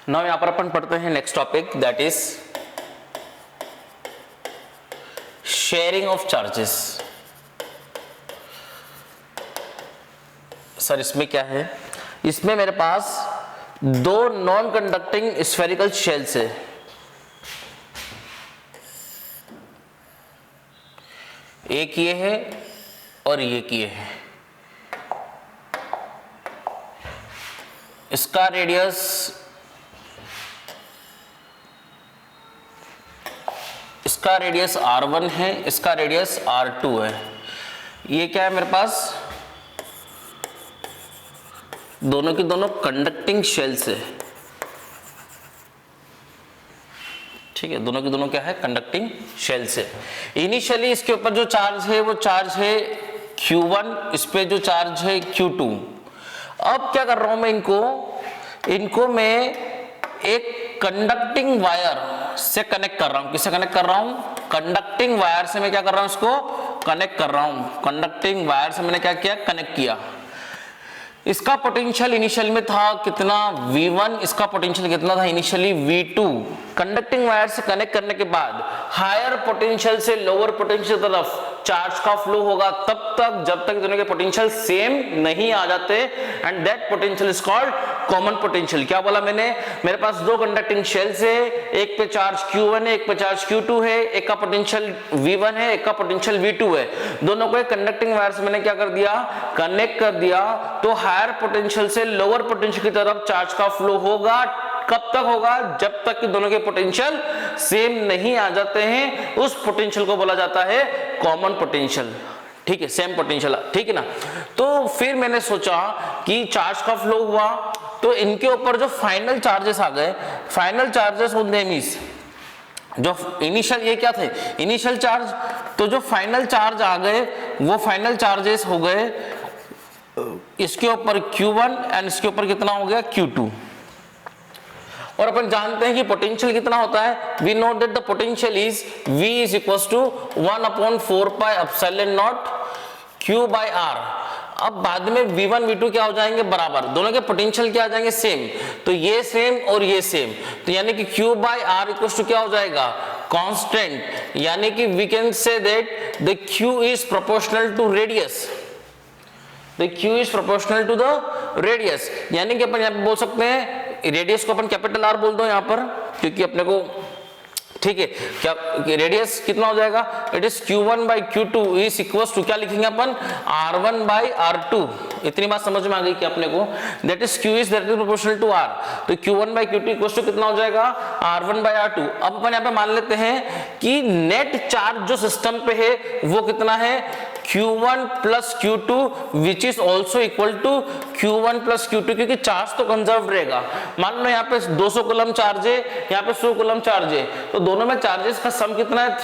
Now यहां पर अपन पढ़ते हैं next topic, that is sharing of charges. Sir इसमें क्या है, इसमें मेरे पास दो नॉन कंडक्टिंग स्फेरिकल शेल्स है, एक ये है और एक ये है। इसका रेडियस R1 है, इसका रेडियस R2 है। ये क्या है मेरे पास, दोनों की दोनों कंडक्टिंग शेल्स है, ठीक है, दोनों की दोनों क्या है, कंडक्टिंग शेल्स है। इनिशियली इसके ऊपर जो चार्ज है वो चार्ज है Q1, इस पे जो चार्ज है Q2। अब क्या कर रहा हूं मैं, इनको मैं एक कंडक्टिंग वायर से कनेक्ट कर रहा हूं। किससे कनेक्ट कर रहा हूं, कंडक्टिंग वायर से मैं क्या कर रहा हूं, इसको कनेक्ट कर रहा हूं। कंडक्टिंग वायर से मैंने क्या किया, कनेक्ट किया। इसका पोटेंशियल इनिशियल में था कितना, V1, इसका पोटेंशियल कितना था इनिशियली, V2। कंडक्टिंग वायर से कनेक्ट करने के बाद हायर पोटेंशियल से लोअर पोटेंशियल तरफ चार्ज का फ्लो होगा तब तक जब तक दोनों के पोटेंशियल सेम नहीं आ जाते, and that potential is called common potential. क्या बोला मैंने, मेरे पास दो कंडक्टिंग शेल्स है, एक पे चार्ज Q1 है, एक पे चार्ज Q2 है, एक का पोटेंशियल V1 है, एक का पोटेंशियल V2 है। दोनों को एक कंडक्टिंग वायर से मैंने क्या कर दिया, कनेक्ट कर दिया। तो हायर पोटेंशियल से लोअर पोटेंशियल की तरफ चार्ज का फ्लो होगा। कब तक होगा, जब तक कि दोनों के पोटेंशियल सेम नहीं आ जाते हैं। उस पोटेंशियल को बोला जाता है कॉमन पोटेंशियल, ठीक है, सेम पोटेंशियल, ठीक है ना। तो फिर मैंने सोचा कि चार्ज का फ्लो हुआ तो इनके ऊपर जो फाइनल चार्जेस आ गए, फाइनल चार्जेस होते मींस जो इनिशियल, ये क्या थे इनिशियल चार्ज, तो जो फाइनल चार्ज आ गए वो फाइनल चार्जेस हो गए इसके ऊपर Q1 एंड इसके ऊपर कितना हो गया, Q2। और अपन जानते हैं कि पोटेंशियल कितना होता है, we know that the potential is V is equal to 1/4 pi epsilon naught Q by R। अब बाद में V1 V2 क्या हो जाएंगे, बराबर, दोनों के पोटेंशियल क्या आ जाएंगे, सेम। तो ये सेम और ये सेम, तो यानी कि Q by R equal to क्या हो जाएगा, कांस्टेंट। यानी कि we can say that the Q is proportional to radius, the Q is proportional to the radius. यानी कि अपन यहाँ पे बोल सकते हैं रेडियस को अपन कैपिटल R बोल दो यहाँ पर, क्योंकि अपने को, ठीक है, क्या रेडियस कितना हो जाएगा, it is Q1 by Q2 is equals to क्या लिखेंगे अपन, R1 बाई R2। इतनी बात समझ में आ गई कि अपने को, that is Q is directly proportional to R। तो Q1 by Q2 equals to कितना हो जाएगा, R1 बाई R2। अब अपन यहाँ पे मान लेते हैं कि नेट चार्ज जो सिस्टम पे है वो कितना है, Q1 plus Q2 which is also equal to Q1 plus Q2, क्योंकि चार्ज तो कंजर्व रहेगा। मान लो यहाँ पे 200 कूलम चार्ज है, यहाँ पे 100 कूलम चार्ज है, तो दोनों में चार्जेस का सम कितना है,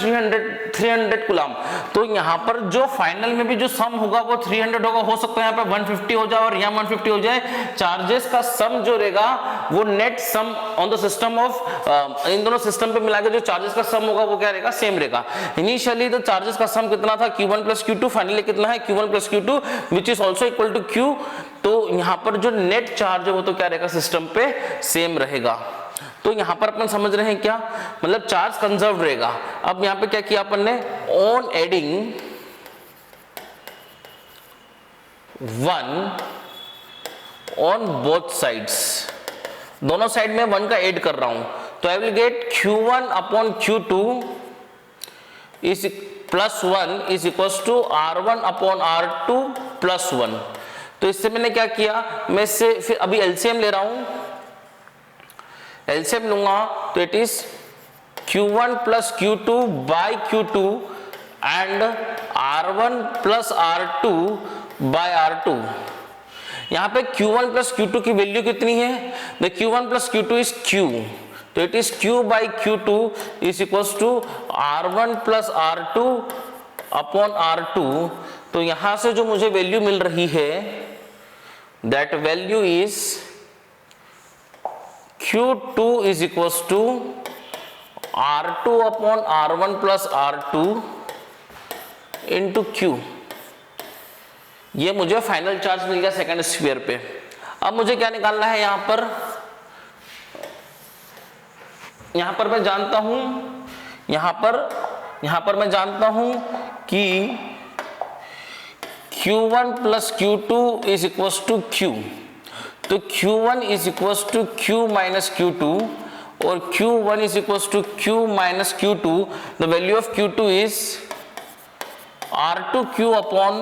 300 कूलम। तो यहाँ पर जो फाइनल में भी जो सम होगा वो 300 होगा, हो सकता है यहाँ पे 150 हो जाए और यहाँ 150 हो जाए। चार्जेस का सम जो रहेगा वो net sum on the system of, इन दोनों सिस्टम पे मिला के जो चार्जेस का सम होगा वो क्या रहेगा, सेम रहेगा। इनिशियली तो चार्जेस का सम कितना था, Q1 प्लस Q2, फाइनली कितना है, Q1 plus Q2 which is also equal to Q। तो यहाँ पर जो नेट चार्ज है वो तो क्या रहेगा, सिस्टम पे सेम रहेगा। तो यहाँ पर अपन समझ रहे हैं क्या, मतलब चार्ज कंजर्व रहेगा। अब यहाँ पे क्या किया अपन ने, on adding 1 on both sides, दोनों साइड में 1 का ऐड कर रहा हूं, तो I will get Q1 upon Q2 is plus 1 is equal to R1 upon R2 plus 1। तो इससे मैंने क्या किया, मैं इससे फिर अभी एलसीएम ले रहा हूं, एलसीएम लूंगा तो it is Q1 plus Q2 by Q2 and R1 plus R2 by R2। यहां पे Q1 प्लस Q2 की वैल्यू कितनी है, the Q1 plus Q2 is Q, तो it is Q by Q2 is equals to R1 plus R2 upon R2। तो यहां से जो मुझे वैल्यू मिल रही है that value is Q2 is equals to R2 upon R1 plus R2 into Q। ये मुझे फाइनल चार्ज मिल गया सेकंड स्फीयर पे। अब मुझे क्या निकालना है, यहां पर यहां पर मैं जानता हूं, यहां पर मैं जानता हूं कि Q1 plus Q2 is equal to Q, तो Q1 is equal to Q minus Q2 और Q1 is equal to Q minus Q2। The value of Q2 is R2Q upon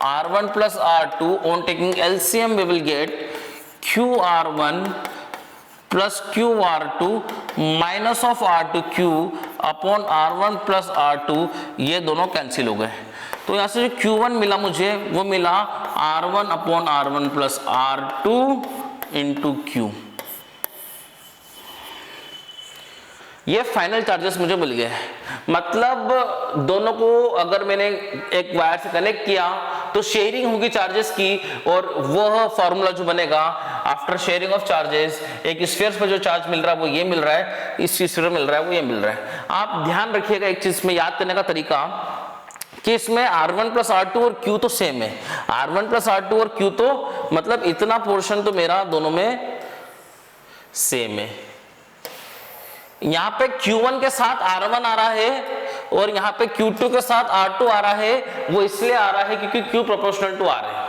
R1 plus R2. On taking LCM we will get QR1 plus QR2 minus of R2Q upon R1 plus R2, ये दोनों cancel हो गए। तो यहाँ से जो Q1 मिला मुझे वो मिला R1 upon R1 plus R2 into Q। ये फाइनल चार्जेस मुझे मिल गए। मतलब दोनों को अगर मैंने एक वायर से कनेक्ट किया तो शेयरिंग होगी चार्जेस की, और वह फॉर्मूला जो बनेगा आफ्टर शेयरिंग ऑफ चार्जेस, एक स्फीयर पर जो चार्ज मिल रहा है वो ये मिल रहा है, इस स्फीयर मिल रहा है वो ये मिल रहा है। आप ध्यान रखिएगा एक चीज में याद करने का तरीका कि इसमें R1 प्लस R2 और Q तो सेम है। R1 प्लस R2 और Q तो मतलब इतना पोर्शन तो मेरा दोनों में सेम है। यहाँ पे Q1 के साथ R1 आ रहा है और यहाँ पे Q2 के साथ R2 आ रहा है, वो इसलिए आ रहा है क्योंकि Q प्रोपोर्शनल टू R है।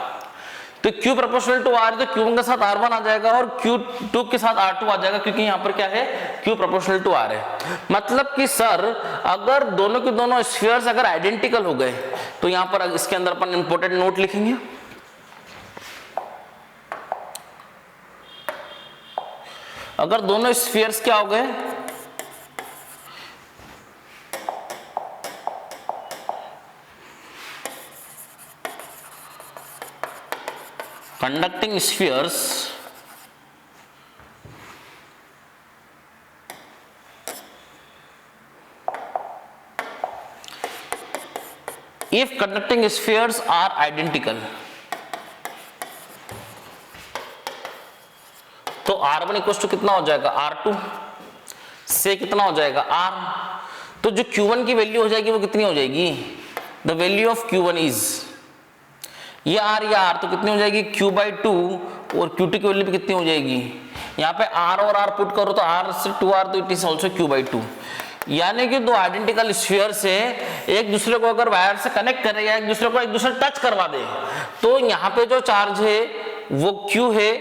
तो Q प्रोपोर्शनल टू R, तो Q1 के साथ R1 आ जाएगा और Q2 के साथ R2 आ जाएगा, क्योंकि यहाँ पर क्या है Q प्रोपोर्शनल टू R है। मतलब कि सर अगर दोनों के दोनों स्फीयर्स अगर आइडेंटिकल हो गए तो यहाँ पर इसके अंदर अपन इंपॉर्टेंट नोट लिखेंगे। अगर दोनों स्फीयर्स क्या हो गए, conducting spheres if conducting spheres are identical, तो R1 इक्वल टू कितना हो जाएगा R2 से कितना हो जाएगा R, तो जो Q1 की वैल्यू हो जाएगी वो कितनी हो जाएगी, the value of Q1 is ये R तो कितनी हो जाएगी Q/2 और Q2 की वैल्यू भी कितनी हो जाएगी, यहाँ पे R और R पुट करो तो R से 2R, तो इट इज ऑल्सो Q/2। यानी कि दो आइडेंटिकल स्फीयर से एक दूसरे को अगर वायर से कनेक्ट करे या एक दूसरे टच करवा दे तो यहाँ पे जो चार्ज है वो Q है।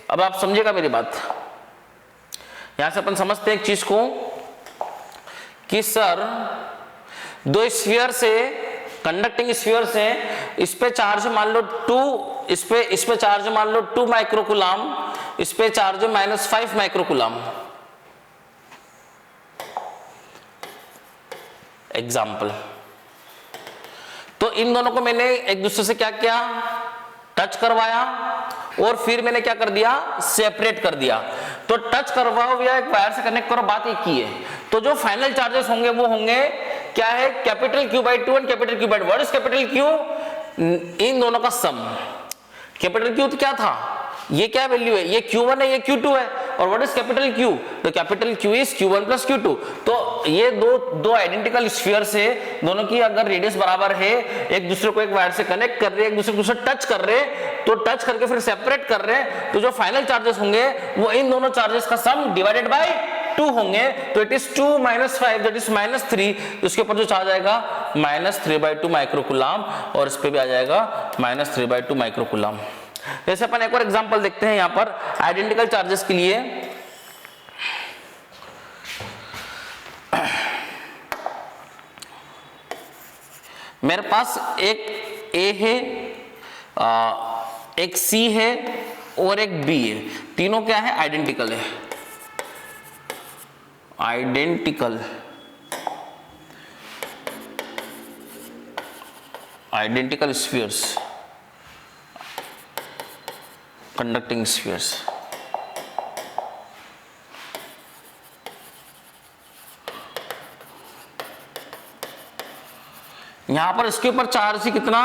अब आप समझिएगा मेरी बात, यहां से अपन समझते हैं एक चीज को कि सर दो स्फीयर से, कंडक्टिंग स्फीयर से, इस पे चार्ज मान लो 2, इस पे चार्ज मान लो 2 माइक्रोकूलम, इस पे चार्ज -5 माइक्रोकूलम। एग्जाम्पल, तो इन दोनों को मैंने एक दूसरे से क्या किया, टच करवाया और फिर मैंने क्या कर दिया, सेपरेट कर दिया। तो टच करवाओ या एक वायर से कनेक्ट करो, बात एक ही है। तो जो फाइनल चार्जेस होंगे वो होंगे क्या है, capital Q/2 and capital Q/2। What is capital Q, इन दोनों का सम। कैपिटल Q तो क्या था, ये क्या वैल्यू है, ये Q1 है, ये Q2 है। और व्हाट इज कैपिटल Q, तो capital Q is Q1 plus Q2। तो ये दो आइडेंटिकल स्फीयर से, दोनों की अगर रेडियस बराबर है, एक दूसरे को एक वायर से कनेक्ट कर रहे हैं, एक दूसरे को टच कर रहे हैं, तो टच करके फिर सेपरेट कर रहे हैं, तो जो फाइनल चार्जेस होंगे वो इन दोनों चार्जेस का सम डिवाइडेड बाय 2 होंगे। तो इट इज 2 - 5 दैट इज -3। तो इसके ऊपर जो चार्ज आएगा -3/2 माइक्रोकूलम और इस पे भी आ जाएगा -3/2 माइक्रोकूलम। जैसे अपन एक और एग्जांपल देखते हैं यहां पर आइडेंटिकल चार्जेस के लिए। मेरे पास एक A है, एक C है और एक B है, तीनों क्या है, आइडेंटिकल है। Identical spheres, conducting spheres. यहां पर इसके ऊपर चार्ज है कितना,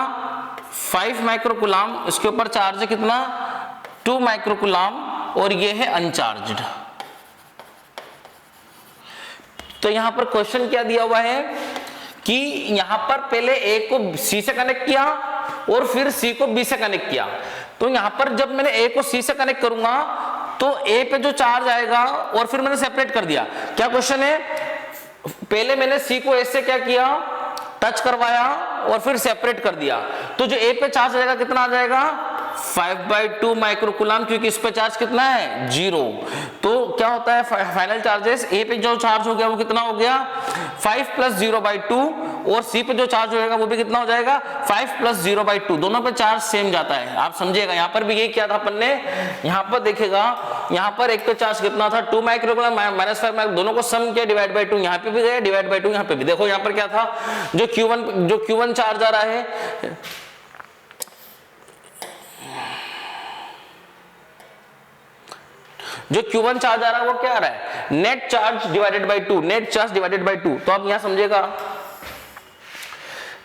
5 माइक्रोकूलम, इसके ऊपर चार्ज है कितना, 2 माइक्रोकूलम, और ये है अनचार्ज्ड। तो यहां पर क्वेश्चन क्या दिया हुआ है कि यहां पर पहले A को C से कनेक्ट किया और फिर C को B से कनेक्ट किया। तो यहां पर जब मैंने A को C से कनेक्ट करूंगा तो ए पे जो चार्ज आएगा और फिर मैंने सेपरेट कर दिया। क्या क्वेश्चन है, पहले मैंने सी को एस से क्या किया, टच करवाया और फिर सेपरेट कर दिया, तो जो ए पे चार्ज आएगा कितना आ जाएगा 5/2 माइक्रोकूलम, क्योंकि इस पे चार्ज कितना है 0। तो क्या होता है फाइनल चार्जेस, ए पे जो चार्ज हो गया वो कितना हो गया 5 + 0/2 और सी पे जो चार्ज होगा वो भी कितना हो जाएगा 5 + 0/2, दोनों पे चार्ज सेम जाता है। आप समझिएगा, यहाँ पर भी यही किया था अपन ने। यहाँ पर देखिएगा, यहाँ पर एक पे चार्ज कितना था 2 माइक्रोकूलम -5 दोनों को सम किया /2, यहाँ पे भी गया /2, यहाँ पे भी। देखो यहाँ पर क्या था, जो Q1 चार्ज आ रहा है, जो Q1 चार्ज आ रहा है वो क्या आ रहा है नेट चार्ज /2, नेट चार्ज /2। तो आप यहां समझिएगा,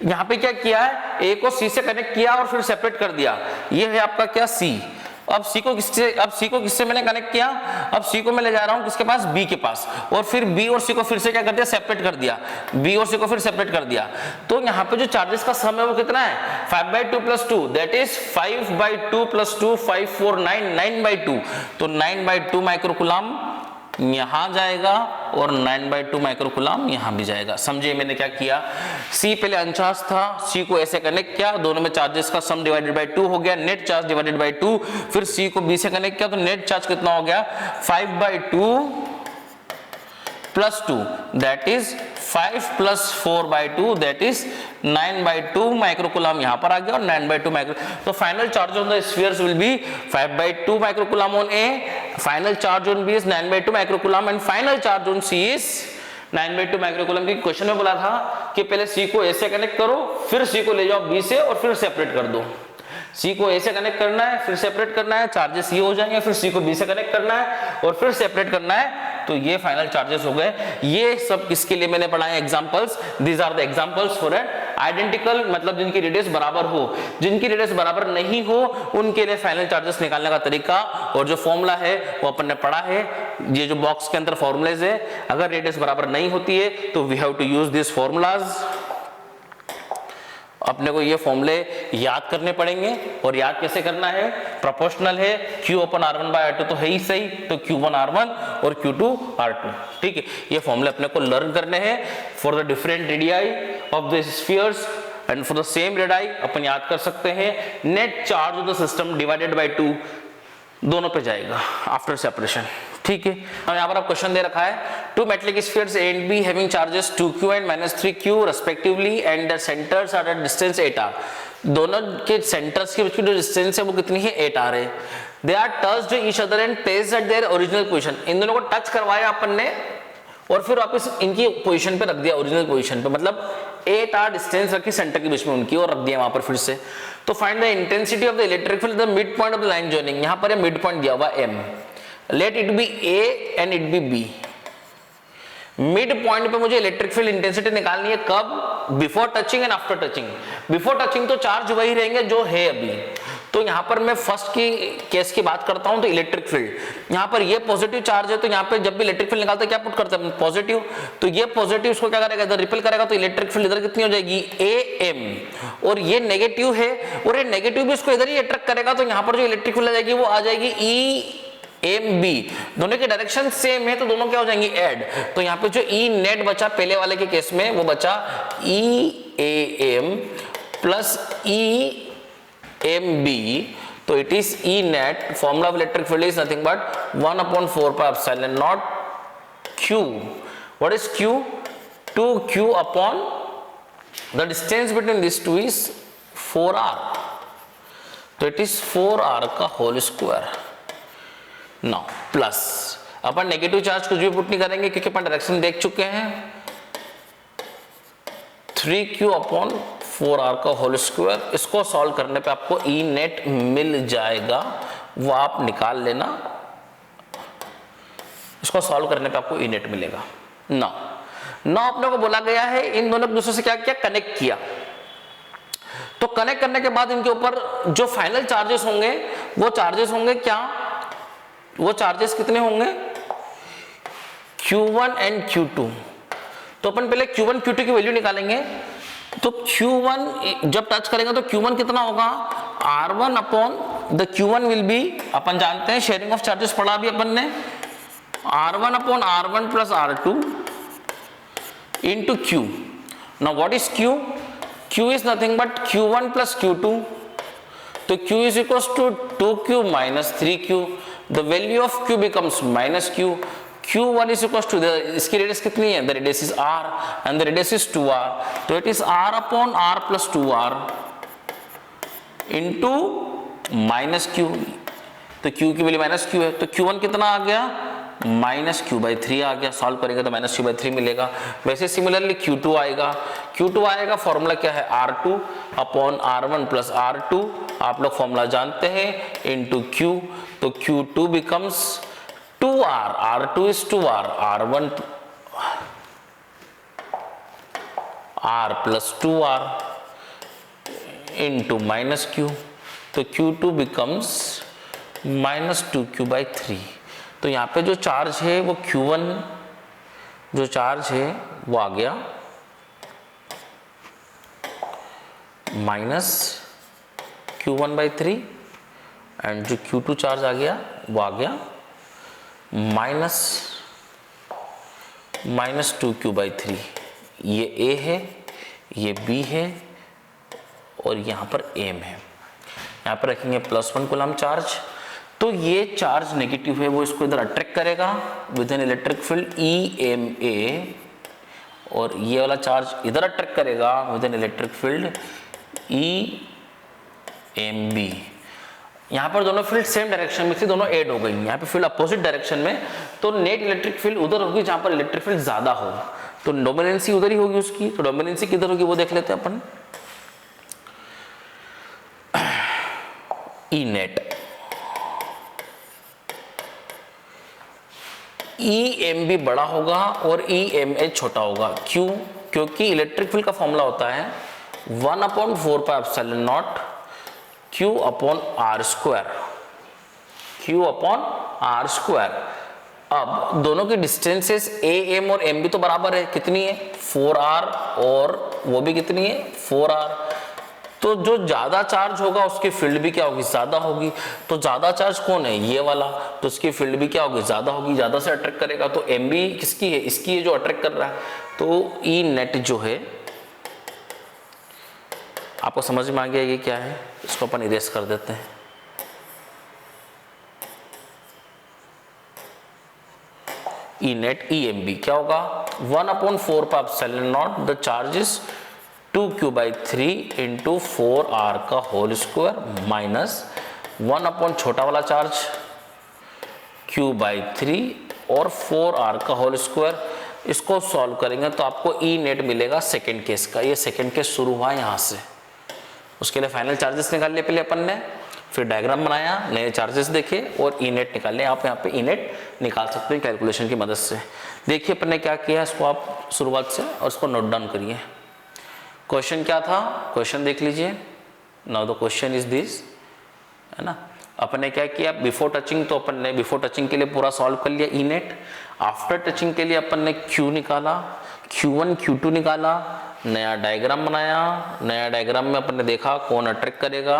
यहां पे क्या किया है, ए को सी से कनेक्ट किया और फिर सेपरेट कर दिया। ये है आपका क्या सी। अब सी को किससे मैंने कनेक्ट किया, अब सी को मैं ले जा रहा हूं किसके पास, बी के पास, और फिर बी और सी को फिर से क्या कर दिया, सेपरेट कर दिया, बी और सी को फिर सेपरेट कर दिया। तो यहाँ पे जो चार्जेस का सम है वो कितना है 5/2 + 2, दैट इज 5/2 + 2 5 4 9 9/2। तो 9/2 माइक्रोकूलम यहां जाएगा और 9/2 माइक्रोकूलम यहां भी जाएगा। समझिए मैंने क्या किया, सी पहले अनचार्ज था, सी को ऐसे कनेक्ट किया, दोनों में चार्जेस का सम /2 हो गया, नेट चार्ज /2, फिर सी को बी से कनेक्ट किया तो नेट चार्ज कितना हो गया 5/2 + 2, that is 5 + 4/2, that is 9/2 microcoulomb यहां पर आ गया और 9/2 माइक्रो। तो final charge on the spheres will be 5/2 microcoulomb on A, final charge on B is 9/2 microcoulomb and final charge on C is 9/2 microcoulomb. की क्वेश्चन में बोला था कि पहले सी को ए से कनेक्ट करो, फिर सी को ले जाओ बी से और फिर सेपरेट कर दो। सी को ए से कनेक्ट करना है, फिर सेपरेट करना है, चार्जेस ये हो जाएंगे, फिर सी को बी से कनेक्ट करना है और फिर सेपरेट करना है, तो ये फाइनल चार्जेस हो गए। ये सब किसके लिए मैंने पढ़ाए examples, these are the examples for an identical, मतलब जिनकी रेडियस बराबर हो। जिनकी रेडियस बराबर नहीं हो उनके लिए फाइनल चार्जेस निकालने का तरीका और जो फॉर्मूला है वो अपन ने पढ़ा है। ये जो बॉक्स के अंदर फॉर्मूलेज है, अगर रेडियस बराबर नहीं होती है तो we have to use this formulas. अपने को ये फॉर्मूले याद करने पड़ेंगे और याद कैसे करना है, प्रोपोर्शनल है, Q/R1/R2 तो है ही सही, तो Q1R1 और Q2R2, ठीक है। ये फॉर्मूले अपने को लर्न करने हैं for the different radii of the spheres and for the same radii अपन याद कर सकते हैं। Net charge of the system /2 दोनों पे जाएगा आफ्टर सेपरेशन, ठीक है। अब यहाँ पर आप क्वेश्चन दे रखा है, two metallic spheres A and B having charges 2q and -3q respectively and their centers are at distance 8r। दोनों के सेंटर्स के बीच की जो डिस्टेंस है वो कितनी है 8r है। They are touched each other and placed at their original position. इन दोनों को टच करवाया अपन ने और फिर वापस इनकी पोजीशन पे रख दिया, ओरिजिनल पोजीशन पे, मतलब 8r डिस्टेंस रखी सेंटर के बीच में उनकी और रख दिया वहां पर फिर से। तो find the intensity of the electric field the mid point of the line joining. यहाँ पर मिड पॉइंट दिया हुआ M, let it be A and it be B। Mid point पे मुझे इलेक्ट्रिक फील्ड इंटेंसिटी निकालनी है, कब, before touching and after touching. Before touching तो चार्ज वही रहेंगे जो है अभी। तो यहाँ पर मैं फर्स्ट की केस की बात करता हूं, तो इलेक्ट्रिक फील्ड यहाँ पर ये पॉजिटिव चार्ज है, तो यहाँ पे जब भी इलेक्ट्रिक फील्ड निकालते हैं क्या पुट करते हैं पॉजिटिव, तो ये पॉजिटिव इसको क्या करेगा इधर रिपेल करेगा, तो इलेक्ट्रिक फील्ड इधर कितनी हो जाएगी AM, और ये नेगेटिव है और ये नेगेटिव भी इसको इधर ही अट्रैक्ट करेगा, तो यहाँ पर जो इलेक्ट्रिक फील्ड आ जाएगी वो आ जाएगी EMB। दोनों की डायरेक्शन सेम है तो दोनों क्या हो जाएंगी ऐड। तो यहाँ पे जो E नेट बचा पहले वाले के केस में वो बचा EAM प्लस EMB, तो it is E net। Formula of electric field is nothing but 1/4πε0 Q। What is Q? 2Q upon the distance between this two is 4r, तो इट इज 4r का whole square. Now plus अपन negative charge कुछ भी put नहीं करेंगे क्योंकि अपन direction देख चुके हैं, 3Q अपॉन 4r का होल स्क्वायर। इसको सॉल्व करने पे आपको E नेट मिल जाएगा, वो आप निकाल लेना। इसको सॉल्व करने पे आपको E नेट मिलेगा। नाउ अपने को बोला गया है इन दोनों एक दूसरे से क्या किया, कनेक्ट किया। तो कनेक्ट करने के बाद इनके ऊपर जो फाइनल चार्जेस होंगे वो चार्जेस होंगे क्या, वो चार्जेस कितने होंगे Q1 एंड Q2। तो अपन पहले Q1 Q2 की वैल्यू निकालेंगे। तो Q1 जब टच करेंगे तो Q1 कितना होगा R1 upon the Q1 will be, अपन जानते हैं शेयरिंग ऑफ चार्जेस पढ़ा भी अपन ने, R1 upon R1 plus R2 into Q. Now what is Q? Q is nothing but Q1 plus Q2. तो Q is equals to 2Q minus 3Q. The value of Q becomes minus Q. Q1 is equals to, इसकी radius कितनी है? The radius is R and the radius is 2R. तो it is R upon R plus 2R into minus Q. तो Q की value minus Q है, तो Q1 कितना आ गया? माइनस क्यू बाई 3 आ गया। सॉल्व करेगा तो माइनस क्यू बाई 3 मिलेगा। वैसे सिमिलरली Q2 आएगा, Q2 आएगा, फॉर्मूला क्या है? R2 upon R1 plus R2, आप लोग फॉर्मूला जानते हैं, इनटू Q, तो Q2 becomes 2R, R2 is 2R, R1 R plus 2R into minus Q, तो Q2 becomes minus 2Q by 3। तो यहाँ पे जो चार्ज है वो Q1 जो चार्ज है वो आ गया माइनस Q1 बाई 3 एंड जो Q2 चार्ज आ गया वो आ गया माइनस 2Q बाई 3। ये A है, ये B है और यहाँ पर M है। यहाँ पर रखेंगे +1 कूलम चार्ज। तो ये चार्ज नेगेटिव है, वो इसको इधर अट्रैक्ट करेगा with an electric field EMA, और ये वाला चार्ज इधर अट्रैक्ट करेगा with an electric field EMB। यहाँ पर दोनों फील्ड सेम डायरेक्शन में थी, दोनों ऐड हो गई। यहाँ पे फील्ड अपोजिट डायरेक्शन में, तो नेट इलेक्ट्रिक फील्ड उधर होगी जहाँ पर इलेक्ट्रिक फील्ड ज्यादा हो, तो डोमिनेंसी उधर ही होगी उसकी। तो डोमिनेंसी किधर होगी वो देख लेते हैं अपन। ई नेट EMB बड़ा होगा और EMA छोटा होगा। क्यों? क्योंकि इलेक्ट्रिक फील्ड का फॉर्मूला होता है 1/4πε0 Q upon R square, Q upon R square. अब दोनों की डिस्टेंसेस AM और MB तो बराबर है, कितनी है? 4R, और वो भी कितनी है? 4R। तो जो ज्यादा चार्ज होगा उसकी फील्ड भी क्या होगी? ज्यादा होगी। तो ज्यादा चार्ज कौन है? ये वाला, तो उसकी फील्ड भी क्या होगी? ज्यादा होगी, ज्यादा से अट्रैक्ट करेगा। तो MB किसकी है? इसकी है जो अट्रैक्ट कर रहा है। तो E नेट जो है, आपको समझ में आ गया ये क्या है? इसको अपन इरेज कर देते हैं। E नेट EMB क्या होगा? 1/4πε0 the charge is 2Q by 3 into 4R का होल स्क्वायर माइनस 1 अपॉन छोटा वाला चार्ज Q बाई 3 और 4R का होल स्क्वायर। इसको सॉल्व करेंगे तो आपको E नेट मिलेगा सेकेंड केस का। ये सेकेंड केस शुरू हुआ यहाँ से। उसके लिए फाइनल चार्जेस निकाल लिए पहले अपन ने, फिर डायग्राम बनाया, नए चार्जेस देखे और E नेट निकाले। आप यहाँ पे E नेट निकाल सकते हैं कैलकुलेशन की मदद से। देखिए अपन ने क्या किया, इसको आप शुरुआत से और इसको नोट डाउन करिए। क्वेश्चन क्या था? क्वेश्चन देख लीजिए। Now the question is this, है ना। अपन ने क्या किया? बिफोर टचिंग, तो अपन ने बिफोर टचिंग के लिए पूरा सॉल्व कर लिया E नेट। आफ्टर टचिंग के लिए अपन ने Q निकाला, Q1 Q2 निकाला, नया डायग्राम बनाया। नया डायग्राम में अपन ने देखा कौन अट्रैक्ट करेगा,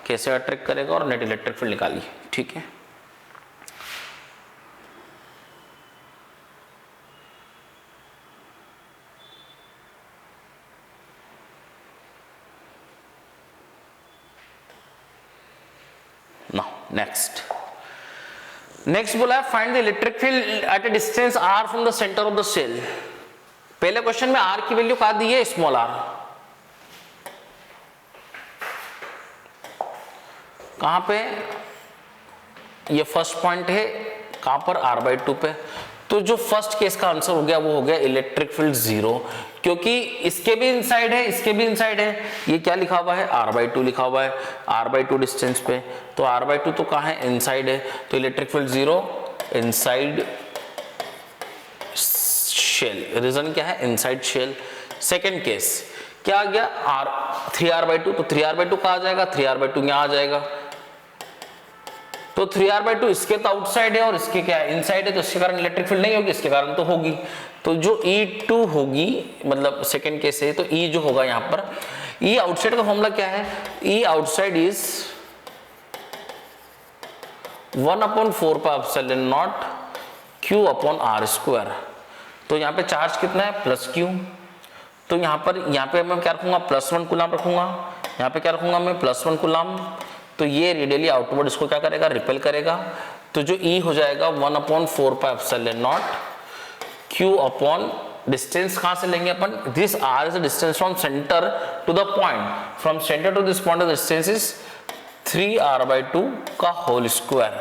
कैसे अट्रैक्ट करेगा, और नेट इलेक्ट्रिक फील्ड निकाली। ठीक है। नेक्स्ट बोला है find the electric field at a distance R from the centre of the shell. पहले क्वेश्चन में R की वैल्यू क्या दी है? Small r। कहां पे? ये फर्स्ट पॉइंट है, कहां पर? R/2 पे। तो जो फर्स्ट केस का आंसर हो गया वो हो गया इलेक्ट्रिक फील्ड 0, क्योंकि इसके भी इनसाइड है, इसके भी इनसाइड है। ये क्या लिखा हुआ है? R/2 लिखा हुआ है, R/2 डिस्टेंस पे। तो R/2 तो कहाँ है? इनसाइड है। तो electric field 0 inside shell. Reason क्या है? Inside shell. सेकेंड केस क्या आ गया? 3R/2। तो 3R/2 कहाँ आ जाएगा? 3R/2 यहाँ आ जाएगा। तो 3R/2 इसके तो आउटसाइड है और इसके क्या है? इनसाइड है, तो इसके कारण इलेक्ट्रिक फील्ड नहीं होगी, इसके कारण तो होगी। तो जो E2 होगी, मतलब सेकेंड केस है, तो E जो होगा यहाँ पर, E आउटसाइड का फॉर्मूला क्या है? E outside is 1/4πε0 Q/r²। तो यहाँ पे चार्ज कितना है प्लस Q, तो यहाँ पे मैं क्या रखूंगा +1 कूलम रखूंगा, यहाँ पे क्या रखूंगा मैं +1 कूलम। तो ये रेडियली आउटवर्ड इसको क्या करेगा रिपेल करेगा, तो जो E हो जाएगा 1/4πε0 Q/ डिस्टेंस कहां से लेंगे अपन, this R is the distance from centre to the point, from centre to this point the distance is 3r/2 का होल स्क्वायर।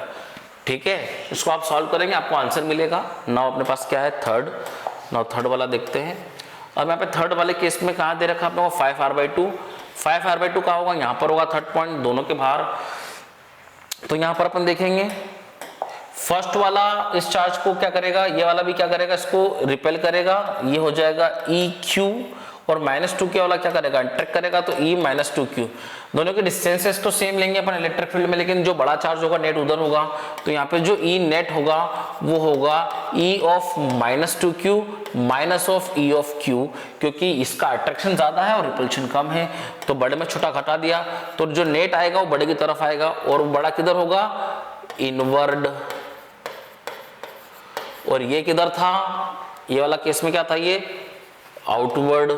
ठीक है, इसको आप सॉल्व करेंगे आपको आंसर मिलेगा। नाउ अपने पास क्या है थर्ड, नाउ थर्ड वाला देखते हैं। अब यहाँ पे थर्ड वाले केस में कहाँ दे रखा है आपने 5r/2, 5r/2 का होगा यहाँ पर होगा थर्ड पॉइंट दोनों के बाहर। तो यहाँ पर अपन देखेंगे फर्स्ट वाला इस चार्ज को क्या करेगा, ये वाला भी क्या करेगा इसको रिपेल करेगा, ये हो जाएगा EQ, और -2Q वाला क्या करेगा अट्रैक्ट करेगा, तो E -2Q। दोनों के डिस्टेंसेस तो सेम लेंगे अपन इलेक्ट्रिक फील्ड में, लेकिन जो बड़ा चार्ज होगा नेट उधर होगा, तो यहाँ पे जो E नेट होगा वो होगा E(-2Q) -(E)(Q), क्योंकि इसका अट्रैक्शन ज्यादा है और रिपल्शन कम है, तो बड़े में छोटा घटा दिया, तो जो नेट आएगा वो बड़े की तरफ आएगा, और बड़ा किधर होगा इनवर्ड, और ये किधर था, ये वाला केस में क्या था ये आउटवर्ड,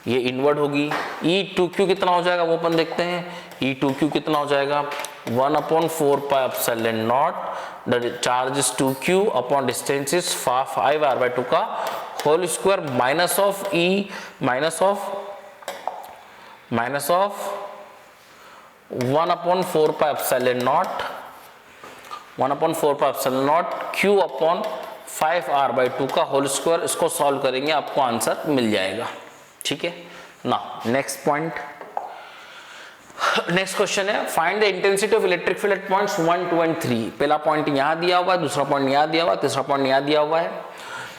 ये इनवर्ड होगी। E2Q कितना हो जाएगा वो अपन देखते हैं, E2Q कितना हो जाएगा 1/4πε0 the charge is 2Q upon distance is 5r/2 का whole square minus of E minus of 1/4πε0 Q/5r/2 का होल स्क्वायर। इसको सॉल्व करेंगे आपको आंसर मिल जाएगा। ठीक है ना, नेक्स्ट पॉइंट, नेक्स्ट क्वेश्चन है find the intensity of electric field eight points 1, 2 and 3। पहला पॉइंट यहाँ दिया हुआ है, दूसरा पॉइंट यहाँ दिया हुआ है, तीसरा पॉइंट यहाँ दिया हुआ है।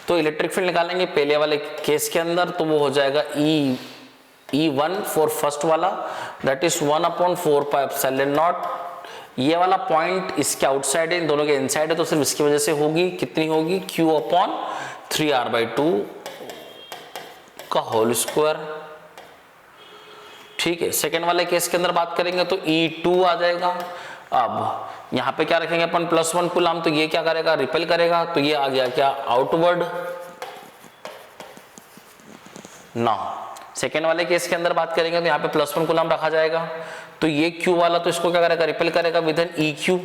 तो इलेक्ट्रिक फील्ड निकालेंगे पहले वाले केस के अंदर, तो वो हो जाएगा E1 फॉर फर्स्ट वाला, दैट इज 1/4πε0। ये वाला पॉइंट इसके आउटसाइड है, इन दोनों के इनसाइड है, तो सिर्फ इसकी वजह से होगी, कितनी होगी Q/3r/2 का होल स्क्वायर। ठीक है, सेकेंड वाले केस के अंदर बात करेंगे तो E2 आ जाएगा। अब यहाँ पे क्या रखेंगे अपन +1 कूलम, तो ये क्या करेगा रिपेल करेगा, तो ये आ गया क्या आउटवर्ड। ना सेकेंड वाले केस के अंदर बात करेंगे तो यहाँ पे +1 कूलम रखा जाएगा, तो ये Q वाला तो इसको क्या करेगा रिपेल करेगा विद एन EQ,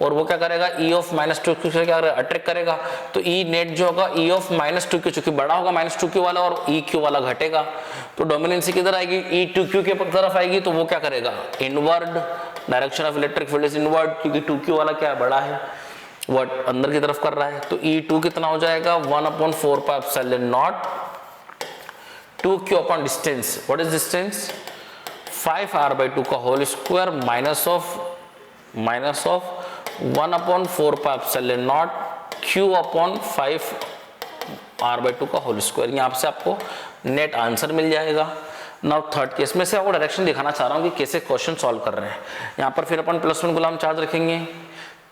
और वो क्या करेगा E(-2Q) से क्या अट्रैक्ट करेगा, तो E नेट जो होगा E(-2Q), चूंकि बड़ा होगा -2Q वाला और EQ वाला घटेगा, तो डोमिनेंसी किधर आएगी E2Q के तरफ आएगी, तो वो क्या करेगा inward, direction of electric field is inward, क्योंकि 2Q वाला क्या है बड़ा है, वो अंदर की तरफ कर रहा है। तो E2 कितना हो जाएगा 1/4πε0 2Q upon distance, what is distance 5r/2 का whole square minus of 1/4πε0 Q/5r/2 का होल स्क्वायर। यहाँ से आपको नेट आंसर मिल जाएगा। नाउ थर्ड केस में से आपको डायरेक्शन दिखाना चाह रहा हूँ कि कैसे क्वेश्चन सॉल्व कर रहे हैं। यहाँ पर फिर अपन +1 कूलम चार्ज रखेंगे,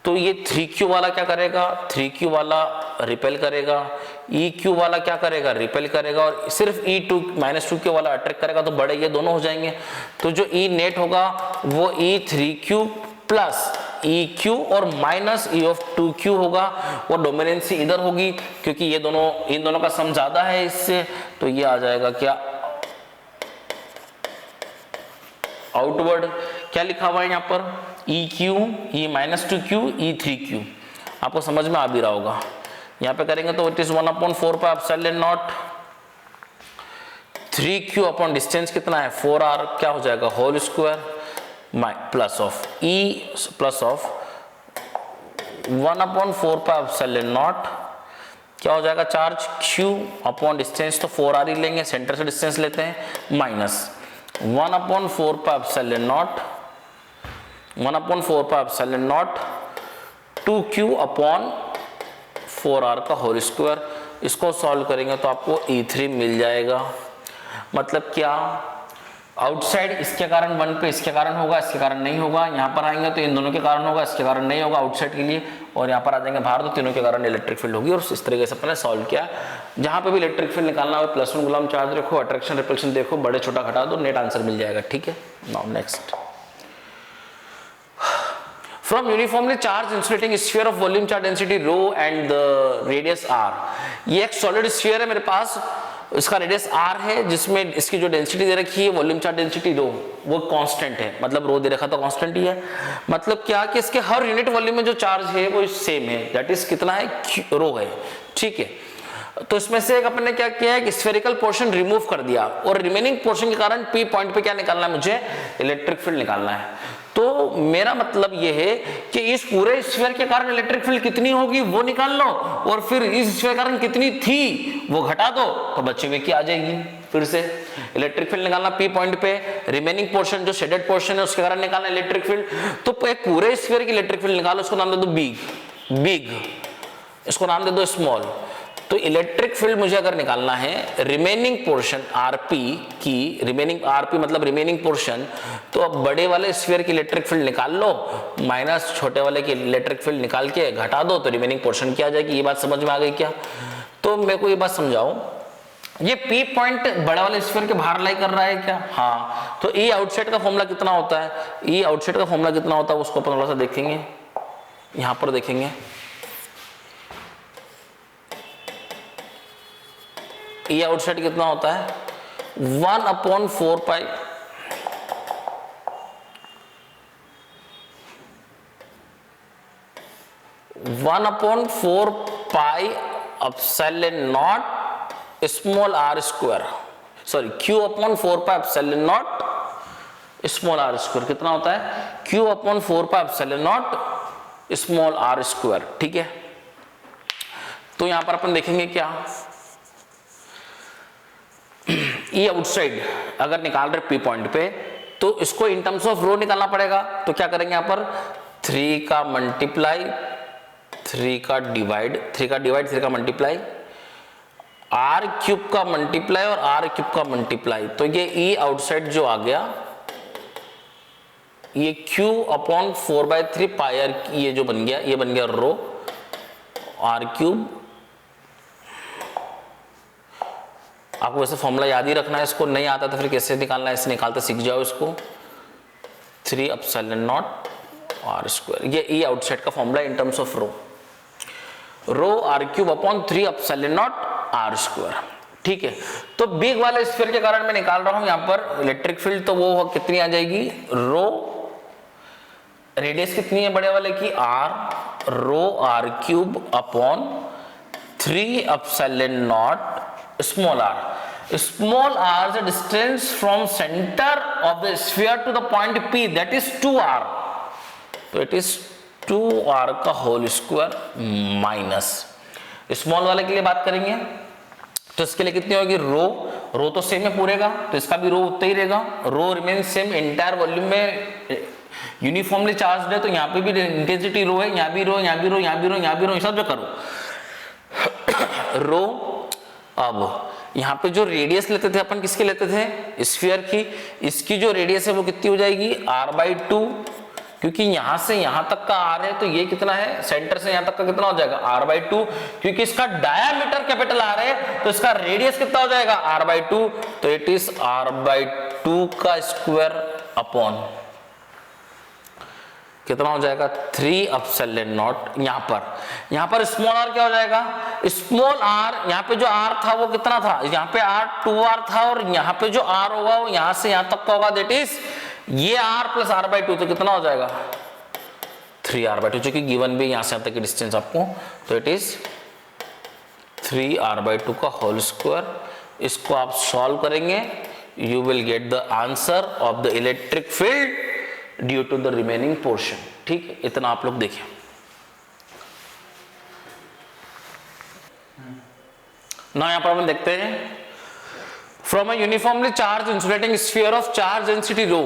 तो ये 3Q वाला क्या करेगा 3Q वाला रिपेल करेगा, EQ वाला क्या करेगा रिपेल करेगा, और सिर्फ E2 -2Q वाला अट्रैक्ट करेगा, तो बड़े ये दोनों हो जाएंगे। तो जो E नेट होगा वो E3Q प्लस EQ और माइनस E(-2Q) होगा, और डोमिनेंसी इधर होगी क्योंकि ये दोनों इन दोनों का सम ज्यादा है इससे, तो ये आ जाएगा क्या आउटवर्ड। क्या लिखा हुआ है यहाँ पर EQ E-2Q E3Q, आपको समझ में आ भी रहा होगा। यहाँ पे करेंगे तो it is 1/4πε0 3Q upon distance कितना है 4r, क्या हो जाएगा whole square plus of E plus of 1/4πε0 क्या हो जाएगा चार्ज Q अपॉन डिस्टेंस, तो 4r ही लेंगे, सेंटर से डिस्टेंस लेते हैं, माइनस 1/4πε0 2Q अपॉन 4r का होल स्क्वायर। इसको सॉल्व करेंगे तो आपको E3 मिल जाएगा। मतलब क्या आउटसाइड इसके कारण 1 पे इसके कारण होगा, इसके कारण नहीं होगा, यहाँ पर आएंगे तो इन दोनों के कारण होगा, इसके कारण नहीं होगा आउटसाइड के लिए, और यहाँ पर आ जाएंगे बाहर तो तीनों के कारण इलेक्ट्रिक फील्ड होगी। और इस तरीके से अपने सॉल्व किया। जहाँ पे भी इलेक्ट्रिक फील्ड निकालना हो +1 कूलम चार्ज रखो, अट्रैक्शन रिपल्शन देखो, बड़े छोटा घटा दो, नेट आंसर मिल जाएगा। ठीक है, now next from uniformly charge insulating sphere of volume charge density rho and the radius R. ये एक सॉलिड स्फीयर है मेरे पास, इसका रेडियस आर है, जिसमें इसकी जो डेंसिटी दे रखी है वॉल्यूम चार्ज डेंसिटी रो, वो कांस्टेंट है, मतलब रो दे रखा तो कांस्टेंट ही है। मतलब क्या कि इसके हर यूनिट वॉल्यूम में जो चार्ज है वो सेम है, दैट इज कितना है, रो है, ठीक है। तो इसमें से एक अपन ने क्या किया है कि स्फेरिकल पोर्शन रिमूव कर दिया, और रिमेनिंग पोर्शन के कारण पी पॉइंट पे क्या निकालना है, मुझे इलेक्ट्रिक फील्ड निकालना है। तो मेरा मतलब ये है कि इस पूरे स्फीयर के कारण इलेक्ट्रिक फील्ड कितनी होगी वो निकाल लो, और फिर इस स्फीयर के कारण कितनी थी वो घटा दो, तो बचे हुए की आ जाएगी। फिर से इलेक्ट्रिक फील्ड निकालना पी पॉइंट पे, रिमेनिंग पोर्शन जो शेडेड पोर्शन है उसके कारण निकालना इलेक्ट्रिक फील्ड। तो एक पूरे स्फीयर की इलेक्ट्रिक फील्ड निकालो, उसको नाम दे दो बिग, इसको नाम दे दो स्मॉल। तो इलेक्ट्रिक फील्ड मुझे अगर निकालना है रिमेनिंग पोर्शन आरपी की, रिमेनिंग आरपी मतलब रिमेनिंग पोर्शन, तो अब बड़े वाले स्फीयर की इलेक्ट्रिक फील्ड निकाल लो, माइनस छोटे वाले की इलेक्ट्रिक फील्ड निकाल के घटा दो, तो रिमेनिंग पोर्शन क्या आ जाएगी। ये बात समझ में आ गई क्या? तो मेरे को ये बात समझाओ, ये पी पॉइंट बड़ा वाले स्फीयर के बाहर लाई कर रहा है क्या? हाँ। तो ई आउटसाइड का फॉर्मूला कितना होता है, ई आउटसाइड का फॉर्मूला कितना होता है उसको अपन थोड़ा सा देखेंगे, यहां पर देखेंगे। ई आउटसाइड कितना होता है, 1/4 pi epsilon naught small R square, sorry Q/4 pi epsilon naught small R square कितना होता है, Q/4 pi epsilon naught small R square, ठीक है। तो यहां पर अपन देखेंगे क्या, ई आउटसाइड अगर निकाल रहे पी पॉइंट पे, तो इसको इन टर्म्स ऑफ रो निकालना पड़ेगा। तो क्या करेंगे यहां पर 3 का मल्टीप्लाई 3 का डिवाइड 3 का मल्टीप्लाई आर क्यूब का मल्टीप्लाई और आर क्यूब का मल्टीप्लाई, तो ये ई आउटसाइड जो आ गया ये Q/4/3 पाई आर, ये जो बन गया ये बन गया रो आर क्यूब। आपको वैसे फॉर्मूला याद ही रखना है, इसको नहीं आता तो फिर कैसे निकालना है, इसे निकालते सीख जाओ इसको, 3 एप्सिलॉन नॉट आर स्क्वायर, ये ई आउटसाइड का formula in terms of rho R cube upon 3 epsilon naught R square, ठीक है। तो बिग वाले स्फीयर के कारण मैं निकाल रहा हूं यहां पर इलेक्ट्रिक फील्ड, तो वो कितनी आ जाएगी, रो रेडियस कितनी है बड़े वाले की, R, rho R cube upon 3 epsilon naught small r. Small r is the distance from center of the sphere to the point P, that is 2r. तो it is 2r का होल स्क्वायर माइनस, स्मॉल वाले के लिए बात करेंगे तो इसके लिए कितनी होगी, रो तो सेम है पूरे का, तो इसका भी रो उतना ही रहेगा, रो रिमेन सेम, एंटायर वॉल्यूम में यूनिफॉर्मली चार्ज है, तो यहाँ पे भी इंटेंसिटी रो है, यहाँ भी रो, यहाँ भी रो, यहाँ भी रो, यहाँ भी रो, सब जो करो रो। अब यहाँ पे जो रेडियस लेते थे अपन, किसके लेते थे, स्फीयर की, इसकी जो रेडियस है वो कितनी हो जाएगी, r/2, क्योंकि यहां से यहां तक का r है, तो ये कितना है, सेंटर से यहां तक का कितना हो जाएगा, r/2, क्योंकि इसका डायामीटर कैपिटल R है, तो इसका रेडियस कितना हो जाएगा, r/2, तो इट इज r/2 का स्क्वायर अपॉन कितना हो जाएगा, 3 एप्सिलॉन नॉट। यहां पर स्मॉल r क्या हो जाएगा, स्मॉल r, यहाँ पे जो r था वो कितना था, यहाँ पे r 2r था, और यहाँ पे जो r होगा वो यहां से यहां तक का होगा, दैट इज ये r प्लस r/2, तो कितना हो जाएगा 3r/2, जो कि गिवन भी यहां से यहां तक की डिस्टेंस आपको, तो इट इज 3r/2 का होल स्क्वायर। इसको आप सॉल्व करेंगे, you will get the answer of the electric field due to the remaining portion, ठीक है। इतना आप लोग देखें। ना यहां पर हम देखते हैं, from a uniformly charge insulating sphere of charge density rho,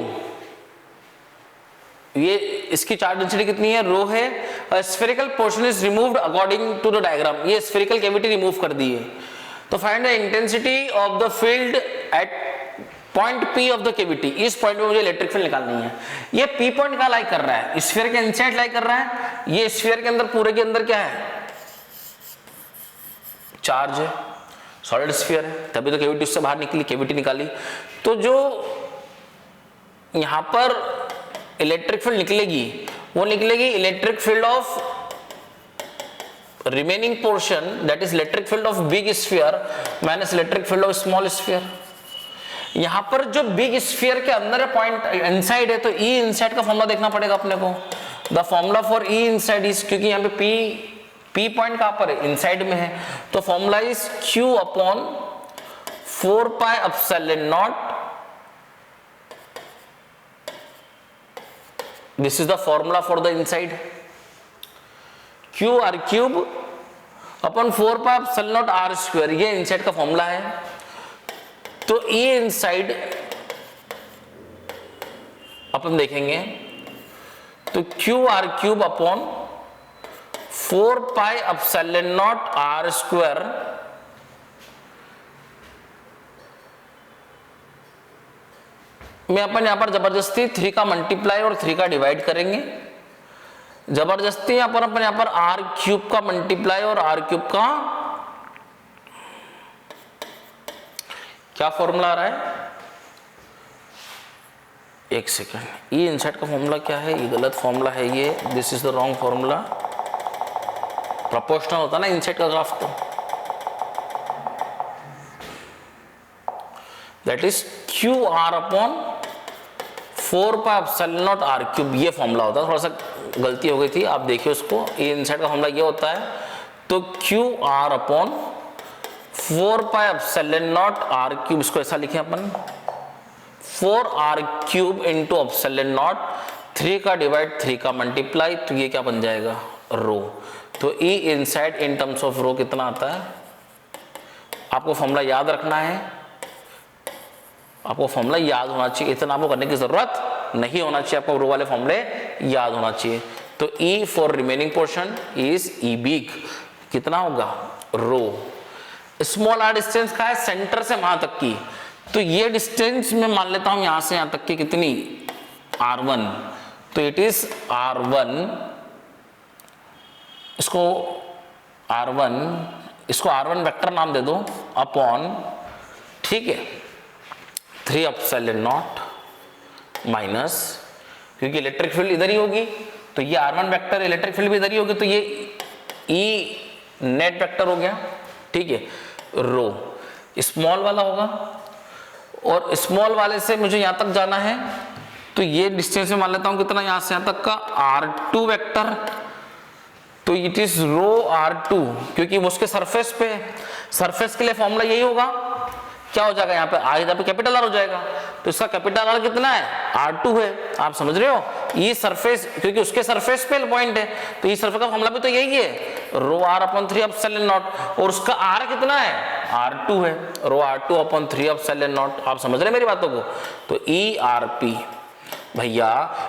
ये इसकी चार्ज डेंसिटी कितनी है, रो है, spherical portion is removed according to the diagram, ये स्फेरिकल कैविटी रिमूव कर दी है। तो find the intensity of the field at point P of the cavity, इस पॉइंट में मुझे इलेक्ट्रिक फील्ड निकालनी है। ये P पॉइंट का लाई कर रहा है, स्फीयर के इनसाइड लाई कर रहा है, ये स्फीयर के अंदर पूरे के अंदर क्या है, चार्ज है, सॉलिड स्फीयर है, तभी तो कैविटी उससे बाहर निकली, कैविटी निकाली। तो जो यहां पर इलेक्ट्रिक फील्ड निकलेगी वो निकलेगी electric field of remaining portion, that is electric field of big sphere minus electric field of small sphere. यहां पर जो बिग स्फीयर के अंदर पॉइंट इनसाइड है, तो ई इनसाइड का फॉर्मूला देखना पड़ेगा अपने को। The formula for E inside is, क्योंकि यहाँ पे पी पॉइंट कहां पर है, इनसाइड में है, तो formula is Q upon 4 pi epsilon not, this is the formula for the inside, Q r cube upon 4 pi epsilon not r square, ये इनसाइड का फॉर्मूला है। तो E इनसाइड अपन देखेंगे तो Q r cube upon 4 pi epsilon not r square में अपन यहां पर जबरदस्ती 3 का मल्टीप्लाई और 3 का डिवाइड करेंगे। जबरदस्ती अपन यहां पर r क्यूब का मल्टीप्लाई और r क्यूब का क्या फॉर्मूला आ रहा है, एक सेकंड, ये इनसाइड का फॉर्मूला क्या है, ये गलत फॉर्मूला है, ये this is the wrong formula. Proportional होता ना इनसाइड का ग्राफ, तो that is Q R upon 4 pi epsilon not r cube, ये फॉर्मूला होता है। थोड़ा सा गलती हो गई थी, आप देखिए उसको, ये इनसाइड का फॉर्मूला ये होता है। तो Q R upon 4 pi epsilon not r cube, इसको ऐसा लिखें अपन 4r cube into epsilon not, 3 का डिवाइड 3 का मल्टीप्लाई, तो ये क्या बन जाएगा, रो। तो E inside in terms of rho कितना आता है, आपको फॉर्मूला याद रखना है, आपको फॉर्मूला याद होना चाहिए, इतना आपको करने की जरूरत नहीं होना चाहिए, आपको रो वाले फॉर्मूले याद होना चाहिए। तो E for remaining portion is E big, कितना होगा, रो। स्मॉल r डिस्टेंस का है सेंटर से वहां तक की, तो ये डिस्टेंस मैं मान लेता हूं यहां से यहां तक की कितनी, r1, तो इट इज r1, इसको r1 वेक्टर नाम दे दो, अपॉन, ठीक है, 3 एप्सिलॉन नॉट माइनस, क्योंकि इलेक्ट्रिक फील्ड इधर ही होगी, तो ये r1 वेक्टर, इलेक्ट्रिक फील्ड भी इधर ही होगी, तो ये E नेट वेक्टर हो गया, ठीक है, रो स्मॉल वाला होगा, और स्मॉल वाले से मुझे यहां तक जाना है, तो ये डिस्टेंस में मान लेता हूं कितना, यहां से यहां तक का r2 वेक्टर, तो इट इज रो r2, क्योंकि वो उसके सरफेस पे, सरफेस के लिए फॉर्मूला यही होगा, क्या हो जाएगा, यहाँ पे आ पे कैपिटल R हो जाएगा, तो इसका कैपिटल R कितना है, r2 है, आप समझ रहे हो, ये सरफेस, क्योंकि उसके सरफेस पे पॉइंट है, तो ये सरफेस का फॉर्मूला भी तो यही है, रो r अपॉन 3 एप्सिलॉन नॉट, और उसका r कितना है, r2 है, रो r2 अपॉन 3 एप्सिलॉन नॉट, आप समझ रहे हैं मेरी बातों को। तो ERP भैया,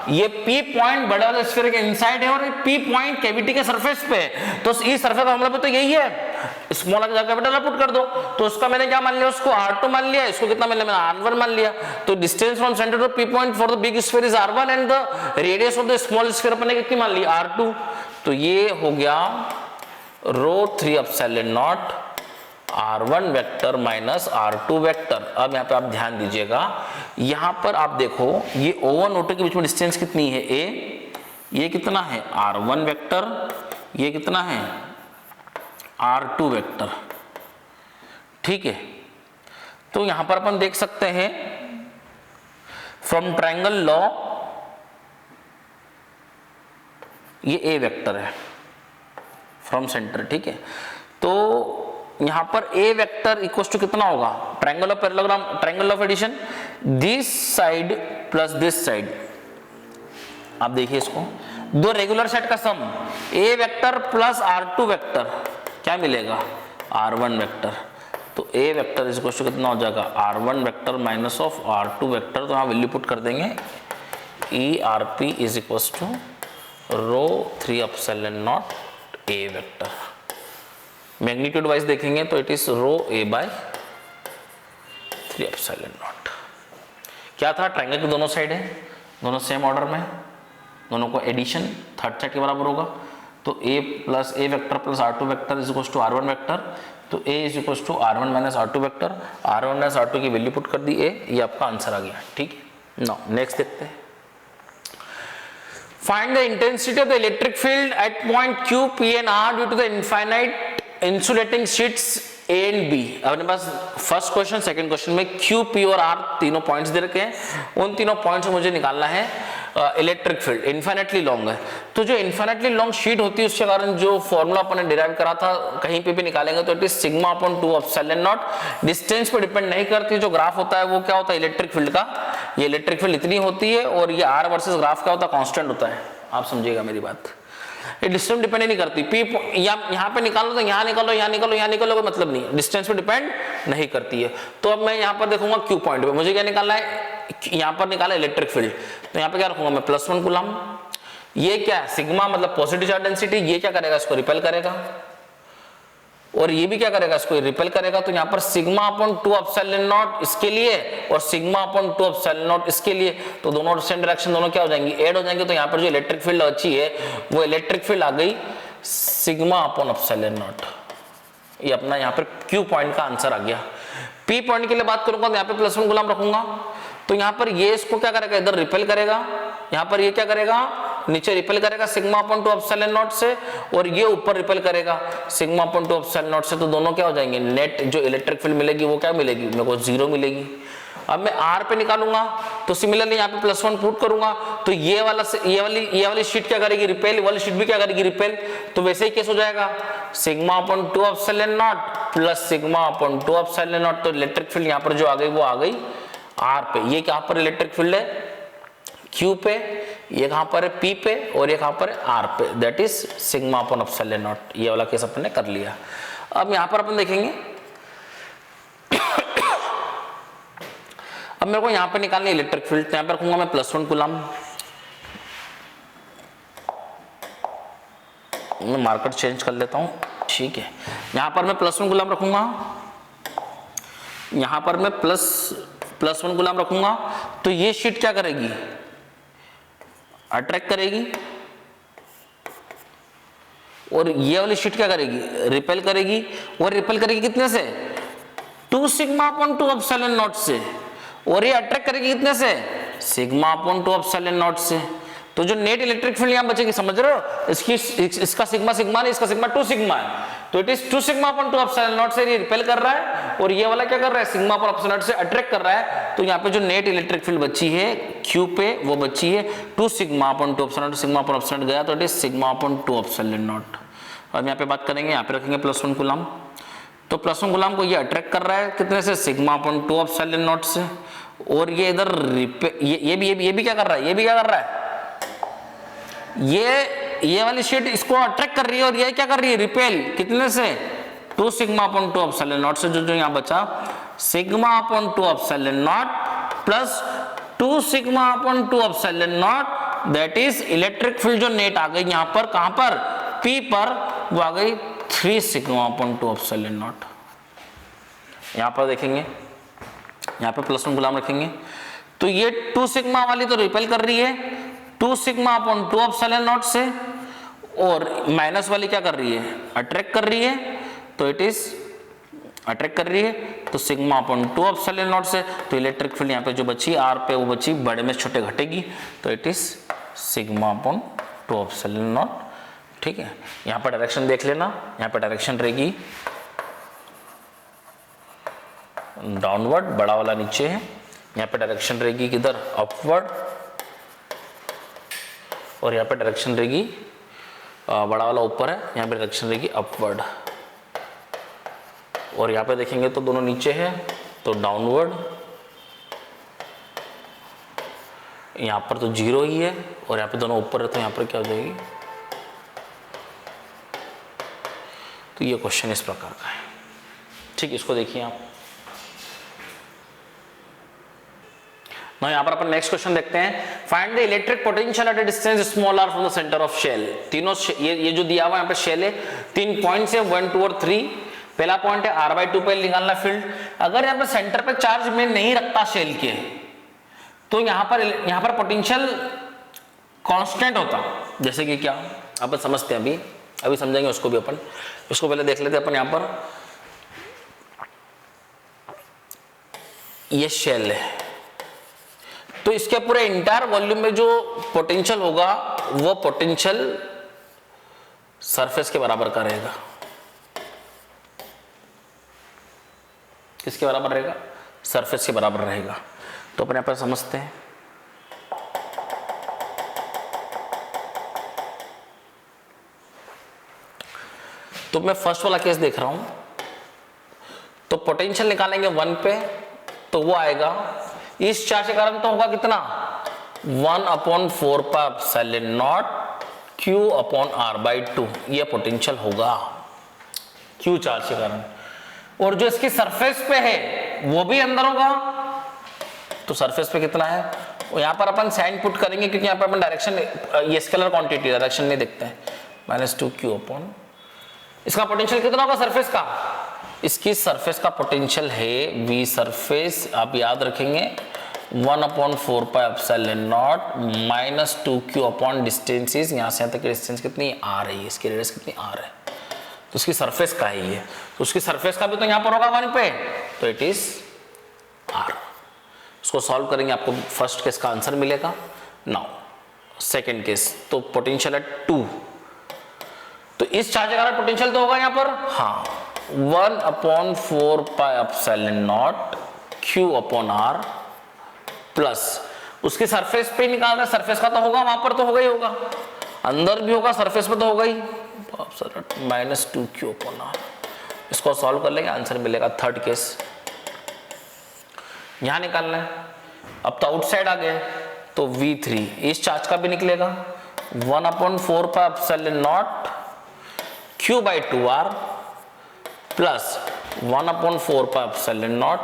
ये P पॉइंट बड़े वाले स्फीयर के इनसाइड है और P पॉइंट कैविटी के सरफेस पे है, तो इस सरफेस का फॉर्मूला भी तो यही है, स्मॉल का कैपिटल पुट कर दो, तो उसका मैंने क्या मान लिया, उसको r2 मान लिया, इसको कितना मान लिया, मैंने r1 मान लिया, तो distance from centre to P point for the big sphere is r1 and the radius of the small sphere अपने कितनी मान ली, r2, तो ये हो गया rho 3 epsilon naught r1 vector minus r2 vector. अब यहाँ पे आप ध्यान दीजिएगा, यहाँ पर आप देखो ये O1 O2 के बीच में डिस्टेंस कितनी है, a, ये कितना है r1 वेक्टर, ये कितना है r2 वेक्टर, ठीक है। तो यहाँ पर अपन देख सकते हैं फ्रॉम ट्रायंगल लॉ, ये a वेक्टर है फ्रॉम सेंटर, ठीक है। तो यहां पर a वेक्टर इक्वल टू कितना होगा, triangle of parallelogram, triangle of addition, this side plus this side, आप देखिए इसको, दो रेगुलर सेट का sum a vector plus r2 vector क्या मिलेगा, r1 वेक्टर, तो a vector is equal to कितना हो जाएगा, r1 vector minus of r2 vector, तो यहां वैल्यू पुट कर देंगे, ERP is equal to rho 3 epsilon naught a vector. Magnitude wise देखेंगे तो it is rho a by 3 epsilon naught. क्या था, ट्रायंगल की दोनों साइड है, दोनों सेम ऑर्डर में, दोनों को एडिशन थर्ड साइड के बराबर होगा, तो a plus a vector plus r2 vector is equal to r1 vector, तो a is equal to r1 minus r2 vector, r1 minus r2 की वैल्यू पुट कर दी a, ये आपका आंसर आ गया, ठीक है। नाउ नेक्स्ट देखते हैं, find the intensity of the electric field at point Q, P and R due to the infinite insulating sheets A and B। अपने पास फर्स्ट क्वेश्चन, सेकंड क्वेश्चन में Q, P और R तीनों points दे रखे हैं। उन तीनों पॉइंट्स से मुझे निकालना है इलेक्ट्रिक फील्ड। इनफाइनाइटली लॉन्ग है, तो जो इनफाइनाइटली लॉन्ग शीट होती है उसके कारण जो फॉर्मूला अपन ने डिराइव करा था कहीं पे भी निकालेंगे तो it is sigma upon 2 epsilon not. Distance पे डिपेंड नहीं करती, जो ग्राफ होता है वो क्या होता है इलेक्ट्रिक फील्ड का, ये इलेक्ट्रिक फील्ड इतनी होती है और ये R वर्सेस ग्राफ क्या होता है कांस्टेंट होता है। आप समझिएगा मेरी बात, ये डिस्टेंस डिपेंड नहीं करती। P यहाँ पे निकालो तो यहाँ निकालो, यहाँ निकालो, यहाँ निकालो, कोई मतलब नहीं, डिस्टेंस पे डिपेंड नहीं करती है। तो अब मैं यहाँ पर देखूंगा Q पॉइंट पे मुझे क्या निकालना है, यहाँ पर निकाला इलेक्ट्रिक फील्ड, तो यहाँ पे क्या रखूंगा मैं +1 कूलम। ये क्या है सिग्मा मतलब पॉजिटिव चार्ज डेंसिटी, ये क्या करेगा इसको रिपेल करेगा और ये भी क्या करेगा इसको रिपेल करेगा। तो यहाँ पर सिग्मा अपॉन 2 एप्सिलॉन नॉट इसके लिए और सिग्मा अपॉन 2 एप्सिलॉन नॉट इसके लिए, तो दोनों सेम डायरेक्शन दोनों क्या हो जाएंगी ऐड हो जाएंगे। तो यहाँ पर जो इलेक्ट्रिक फील्ड अच्छी है वो इलेक्ट्रिक फील्ड आ गई सिग्मा अपॉन एप्सिलॉन नॉट। ये अपना यहाँ पर Q पॉइंट का आंसर आ गया। P पॉइंट के लिए बात करूंगा तो यहाँ पे +1 कूलम रखूंगा, तो यहाँ पर ये इसको क्या करेगा इधर रिपेल करेगा, यहाँ पर ये क्या करेगा नीचे रिपेल करेगा सिग्मा अपॉन 2 एप्सिलॉन नॉट से और ये ऊपर रिपेल करेगा सिग्मा अपॉन 2 एप्सिलॉन नॉट से, तो दोनों क्या हो जाएंगे नेट जो इलेक्ट्रिक फील्ड मिलेगी वो क्या मिलेगी मेरे को 0 मिलेगी। अब मैं R पे निकालूंगा तो सिमिलरली यहाँ पे +1 पुट करूंगा, तो ये वाली शीट क्या करेगी रिपेल, वाली शीट भी क्या करेगी रिपेल, तो वैसे ही केस हो जाएगा sigma upon 2 epsilon not plus sigma upon 2 epsilon not. तो इलेक्ट्रिक फील्ड यहाँ पर जो आ गई वो आ गई R पे। ये कहाँ पर इलेक्ट्रिक फील्ड है Q पे, ये कहाँ पर है P पे और ये कहाँ पर है R पे, that is sigma upon epsilon not. ये वाला केस अपन ने कर लिया। अब यहाँ पर अपन देखेंगे अब मेरे को यहाँ पे निकालनी है इलेक्ट्रिक फील्ड, तो यहाँ पर रखूंगा मैं +1 कूलम। मैं मार्कर चेंज कर लेता हूँ, ठीक है। यहाँ पर मैं +1 कूलम रखूंगा, यहाँ पर मैं +1 कूलम रखूंगा, तो ये शीट क्या करेगी अट्रैक्ट करेगी और ये वाली शीट क्या करेगी रिपेल करेगी, और रिपेल करेगी कितने से 2 सिग्मा अपॉन 2 एप्सिलॉन नॉट से, और ये अट्रैक्ट करेगी कितने से सिग्मा अपॉन 2 एप्सिलॉन नॉट से। तो जो नेट इलेक्ट्रिक फील्ड यहां बचेगी समझ रहे हो, इसका सिग्मा सिग्मा नहीं, इसका सिग्मा 2 सिग्मा है, तो it is 2 sigma upon 2 epsilon not से ये रिपेल कर रहा है और ये वाला क्या कर रहा है सिग्मा अपॉन एप्सिलॉन नॉट से अट्रैक्ट कर रहा है। तो यहाँ पे जो नेट इलेक्ट्रिक फील्ड बची है Q पे वो बची है 2 sigma upon 2 epsilon not, sigma upon epsilon not गया तो it is sigma upon 2 epsilon not. अब यहाँ पे बात करेंगे, यहाँ पे रखेंगे +1 कूलम, तो +1 कूलम को ये अट्रैक्ट कर रहा है कितने से सिग्मा अपॉन 2 एप्सिलॉन नॉट से, और ये इधर ये भी क्या कर रहा है, ये भी क्या कर रहा है, ये वाली शीट इसको अट्रैक्ट कर रही है और ये क्या कर रही है रिपेल कितने से 2 सिग्मा अपॉन 2 एप्सिलॉन नॉट से। जो यहाँ बचा sigma upon 2 epsilon not plus 2 sigma upon 2 epsilon not, that is electric field जो नेट आ गई यहाँ पर कहां पर P पर, वो आ गई 3 सिग्मा अपॉन 2 एप्सिलॉन नॉट। यहाँ पर देखेंगे यहाँ पे +1 कूलम रखेंगे, तो ये 2 सिग्मा वाली तो रिपेल कर रही है 2 सिग्मा अपॉन 2 एप्सिलॉन नॉट से, और माइनस वाली क्या कर रही है अट्रैक्ट कर रही है, तो इट इज अट्रैक्ट कर रही है तो सिग्मा अपॉन 2 एप्सिलॉन नॉट से। तो इलेक्ट्रिक फील्ड यहाँ पे जो बची R पे वो बची बड़े में छोटे घटेगी, तो it is sigma upon 2 epsilon not. ठीक है, यहाँ पर डायरेक्शन देख लेना, यहाँ पर डायरेक्शन रहेगी डाउनवर्ड, बड़ा वाला नीचे है, यहाँ पे डायरेक्शन रहेगी किधर अपवर्ड, और यहाँ पे डायरेक्शन रहेगी बड़ा वाला ऊपर है, यहाँ पे डायरेक्शन रहेगी अपवर्ड, और यहाँ पे देखेंगे तो दोनों नीचे है तो डाउनवर्ड, यहाँ पर तो 0 ही है और यहाँ पे दोनों ऊपर है तो यहाँ पर क्या हो जाएगी। तो ये क्वेश्चन इस प्रकार का है। ठीक, इसको देखिए आप। ना यहाँ पर अपन नेक्स्ट क्वेश्चन देखते हैं, find the electric potential at a distance small r from the centre of shell. तीनों ये जो दिया हुआ है यहाँ पे शेल है, 3 पॉइंट्स है 1 2 और 3। पहला पॉइंट है r/2 पे निकालना फील्ड। अगर यहाँ पे सेंटर पे चार्ज में नहीं रखता शेल के, तो यहाँ पर पोटेंशियल कांस्टेंट होता, जैसे कि क्या अपन समझते हैं, अभी समझेंगे उसको भी अपन। इसको पहले देख लेते हैं अपन। यहाँ पर ये शेल है, तो इसके पूरे इंटायर वॉल्यूम में जो पोटेंशियल होगा वो पोटेंशियल सरफेस के बराबर का रहेगा। किसके बराबर रहेगा? सरफेस के बराबर रहेगा। तो अपने यहाँ पर समझते हैं। तो मैं फर्स्ट वाला केस देख रहा हूं, तो पोटेंशियल निकालेंगे 1 पे, तो वो आएगा इस चार्ज के कारण तो होगा कितना 1/4πε0 Q/r/2 ये पोटेंशियल होगा Q चार्ज के कारण। और जो इसकी सरफेस पे है वो भी अंदर होगा, तो सरफेस पे कितना है, और यहां पर अपन साइन पुट करेंगे क्योंकि यहां पर अपन डायरेक्शन ये स्केलर क्वांटिटी डायरेक्शन नहीं देखते हैं, -2Q इसका पोटेंशियल कितना होगा सरफेस का, इसकी सरफेस का पोटेंशियल है V सरफेस, आप याद रखेंगे 1/4πε0 -2Q डिस्टेंस इज, यहां से यहां तक की डिस्टेंस कितनी r है, इसकी रेडियस कितनी r है, तो उसकी सरफेस का है ये, तो उसकी सरफेस का भी तो यहां पर होगा 1 पे, तो इट इज r। उसको सॉल्व करेंगे आपको फर्स्ट केस का आंसर मिलेगा। नाउ सेकेंड केस, तो पोटेंशियल है 2, तो इस चार्ज के कारण पोटेंशियल तो होगा यहां पर, हाँ 1/4πε0 Q/r प्लस उसकी सरफेस पे निकाल रहे, सरफेस का तो होगा, वहां पर तो होगा ही होगा, अंदर भी होगा, सरफेस पे तो होगा ही, -2Q/r। इसको सॉल्व कर लेंगे, आंसर मिलेगा थर्ड केस। यहां निकालना है, अब तो आउटसाइड आ गए, तो V3 इस चार्ज का भी निकलेगा 1/4πε0 Q/2r प्लस 1/4πε0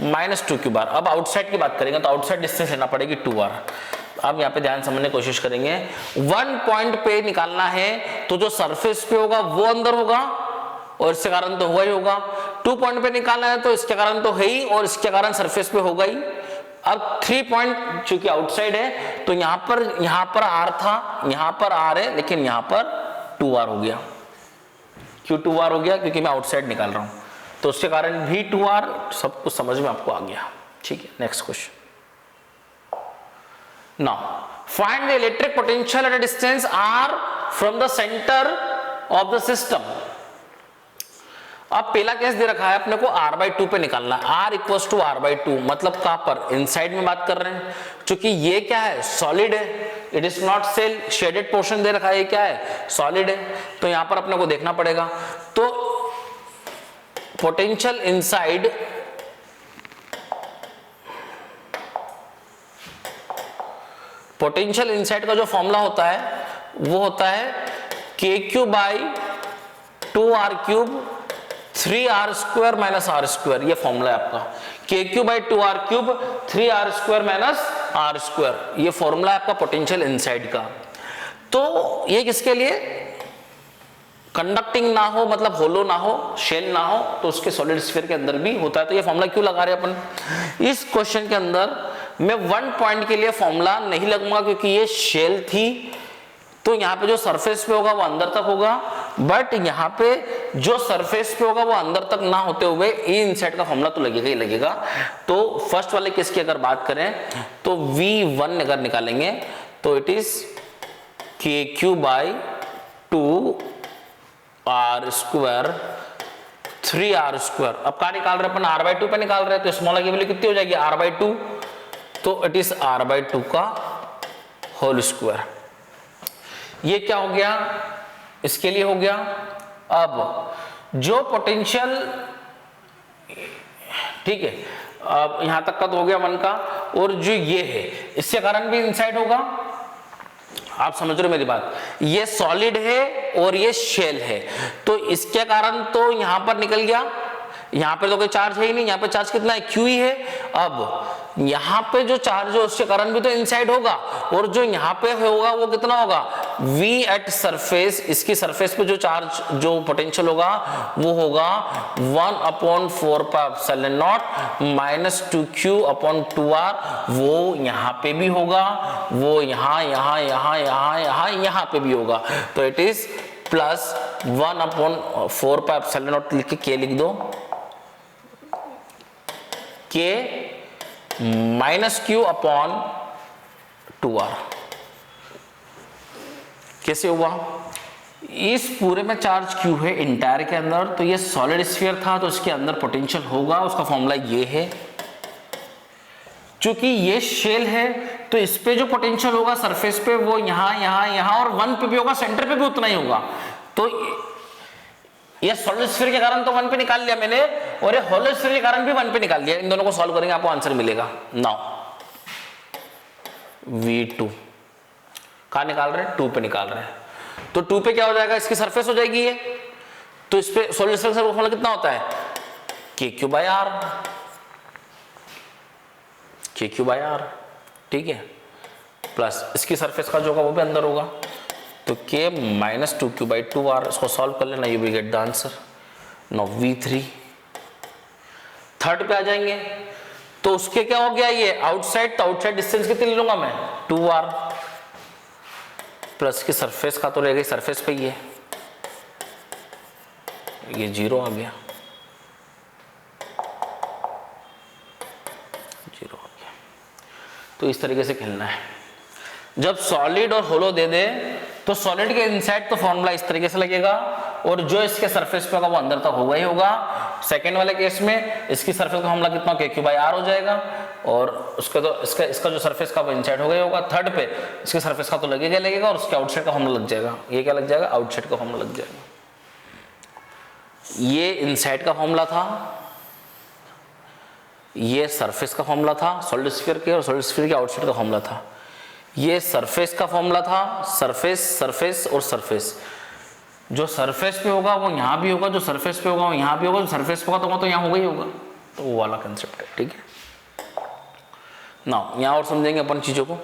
-2Q बार। अब आउटसाइड की बात करेंगे तो आउटसाइड डिस्टेंस लेना पड़ेगी 2r। अब यहाँ पे ध्यान समझने की कोशिश करेंगे, 1 पॉइंट पे निकालना है तो जो सरफेस पे होगा वो अंदर होगा और इसके कारण तो होगा ही होगा, 2 पॉइंट पे निकालना है तो इसके कारण तो है ही और इसके कारण सरफेस पे होगा ही। अब 3 पॉइंट चूंकि आउटसाइड है तो यहाँ पर r था, यहाँ पर r है, लेकिन यहाँ पर 2r हो गया। क्यों 2r हो गया? क्योंकि मैं आउटसाइड निकाल रहा हूं, तो उसके कारण भी 2r, सब कुछ समझ में आपको आ गया। ठीक है, next question. Now find the electric potential at a distance r from the centre of the system. अब पहला केस दे रखा है अपने को r/2 पे निकालना है, r = r/2, मतलब कहां पर, इनसाइड में बात कर रहे हैं, क्योंकि ये क्या है, सॉलिड है, it is not shell, shaded portion दे रखा है, ये क्या है, सॉलिड है, तो यहां पर अपने को देखना पड़ेगा। तो पोटेंशियल इनसाइड का जो फॉर्मूला होता है वो होता है KQ/2r³ 3r² - r², ये फॉर्मूला है आपका, KQ/2r³ 3r² - r², ये फॉर्मूला है आपका पोटेंशियल इनसाइड का। तो ये किसके लिए, कंडक्टिंग ना हो, मतलब होलो ना हो, शेल ना हो, तो उसके सॉलिड स्फीयर के अंदर भी होता है। तो ये फॉर्मूला क्यों लगा रहे हैं अपन इस क्वेश्चन के अंदर? मैं 1 पॉइंट के लिए फॉर्मूला नहीं लगूंगा क्योंकि ये शेल थी, तो यहाँ पे जो सरफेस पे होगा वो अंदर तक होगा, बट यहाँ पे जो सरफेस पे होगा वो अंदर तक ना होते हुए ए इनसाइड का फॉर्मूला तो लगेगा ही लगेगा। तो फर्स्ट वाले केस की अगर बात करें तो V1 अगर निकालेंगे तो इट इज KQ/2r² 3r²। अब क्या निकाल रहे हैं अपन, r/2 पे निकाल रहे हैं, तो स्मॉल की वैल्यू कितनी हो जाएगी, r/2, तो इट इज r/2 का होल स्क्वायर। ये क्या हो गया, इसके लिए हो गया। अब जो पोटेंशियल, ठीक है, अब यहां तक का तो हो गया 1 का, और जो ये है इसके कारण भी इनसाइड होगा। आप समझ रहे हो मेरी बात, ये सॉलिड है और ये शेल है, तो इसके कारण तो यहां पर निकल गया, यहां पे तो कोई चार्ज है ही नहीं, यहां पे चार्ज कितना है, Q ही है। अब यहां पे जो चार्ज है उसके कारण भी तो इनसाइड होगा, और जो यहां पे होगा वो कितना होगा, V एट सरफेस, इसकी सरफेस पे जो चार्ज, जो पोटेंशियल होगा वो होगा 1/4πε0 -2Q/2r, वो यहां पे भी होगा, वो यहां पे भी होगा, तो इट इज प्लस 1/4πε0 लिख के K लिख दो, K -Q/2r 2r। कैसे हुआ? इस पूरे में चार्ज q है इंटायर के अंदर, तो ये सॉलिड स्फीयर था तो इसके अंदर पोटेंशियल होगा, उसका फॉर्मूला ये है। चूंकि ये शेल है तो इस पे जो पोटेंशियल होगा सरफेस पे वो यहां यहां यहां और 1 पे भी होगा, सेंटर पे भी उतना ही होगा। तो ये सॉलिड स्फीयर के कारण तो 1 पे निकाल लिया मैंने, और ये होलो स्फीयर के कारण भी 1 पे निकाल लिया। इन दोनों को सॉल्व करेंगे आपको आंसर मिलेगा। नाउ V2 कहां निकाल रहे हैं? 2 पे निकाल रहे हैं। तो 2 पे क्या हो जाएगा? इसकी सरफेस हो जाएगी ये, तो इस पे सॉलिड स्फीयर का फॉर्मूला कितना होता है? KQ/R, KQ/R, ठीक है, प्लस इसकी सरफेस का जो होगा वो भी अंदर होगा, तो K - 2Q/2R। इसको सॉल्व कर लेना, you will get the answer. Now V3 third पे आ जाएंगे, तो उसके क्या हो गया? ये आउटसाइड, तो आउटसाइड डिस्टेंस कितनी ले लूंगा मैं? 2R, प्लस की सरफेस का तो रह गई सरफेस पे ये 0 आ गया, 0 आ गया। तो इस तरीके से खेलना है। जब सॉलिड और होलो दे दे तो सॉलिड के इनसाइड तो फॉर्मूला इस तरीके से लगेगा, और जो इसके सरफेस पे होगा वो अंदर तक होगा ही होगा। सेकेंड वाले केस में इसकी सरफेस का फॉर्मूला कितना? KQ/R हो जाएगा, और उसका तो इसका जो सरफेस का वो इनसाइड हो गया होगा। थर्ड पे इसके सरफेस का तो लगेगा, और उसके आउटसाइड का फॉर्मूला लग जाएगा। ये क्या लग जाएगा? आउटसाइड का फॉर्मूला लग जाएगा। ये इनसाइड का फॉर्मूला था, ये सरफेस का फॉर्मूला था सॉलिड स्फीयर के, और सॉलिड स्फीयर के आउटसाइड का फॉर्मूला था। ये सरफेस का फॉर्मूला था, सरफेस, सरफेस और सरफेस। जो सरफेस पे होगा वो यहाँ भी होगा, जो सरफेस पे होगा वो यहाँ भी होगा, जो सरफेस पे होगा तो यहाँ होगा ही होगा। तो वो वाला कंसेप्ट है, ठीक है। नाउ यहाँ और समझेंगे अपन चीजों को।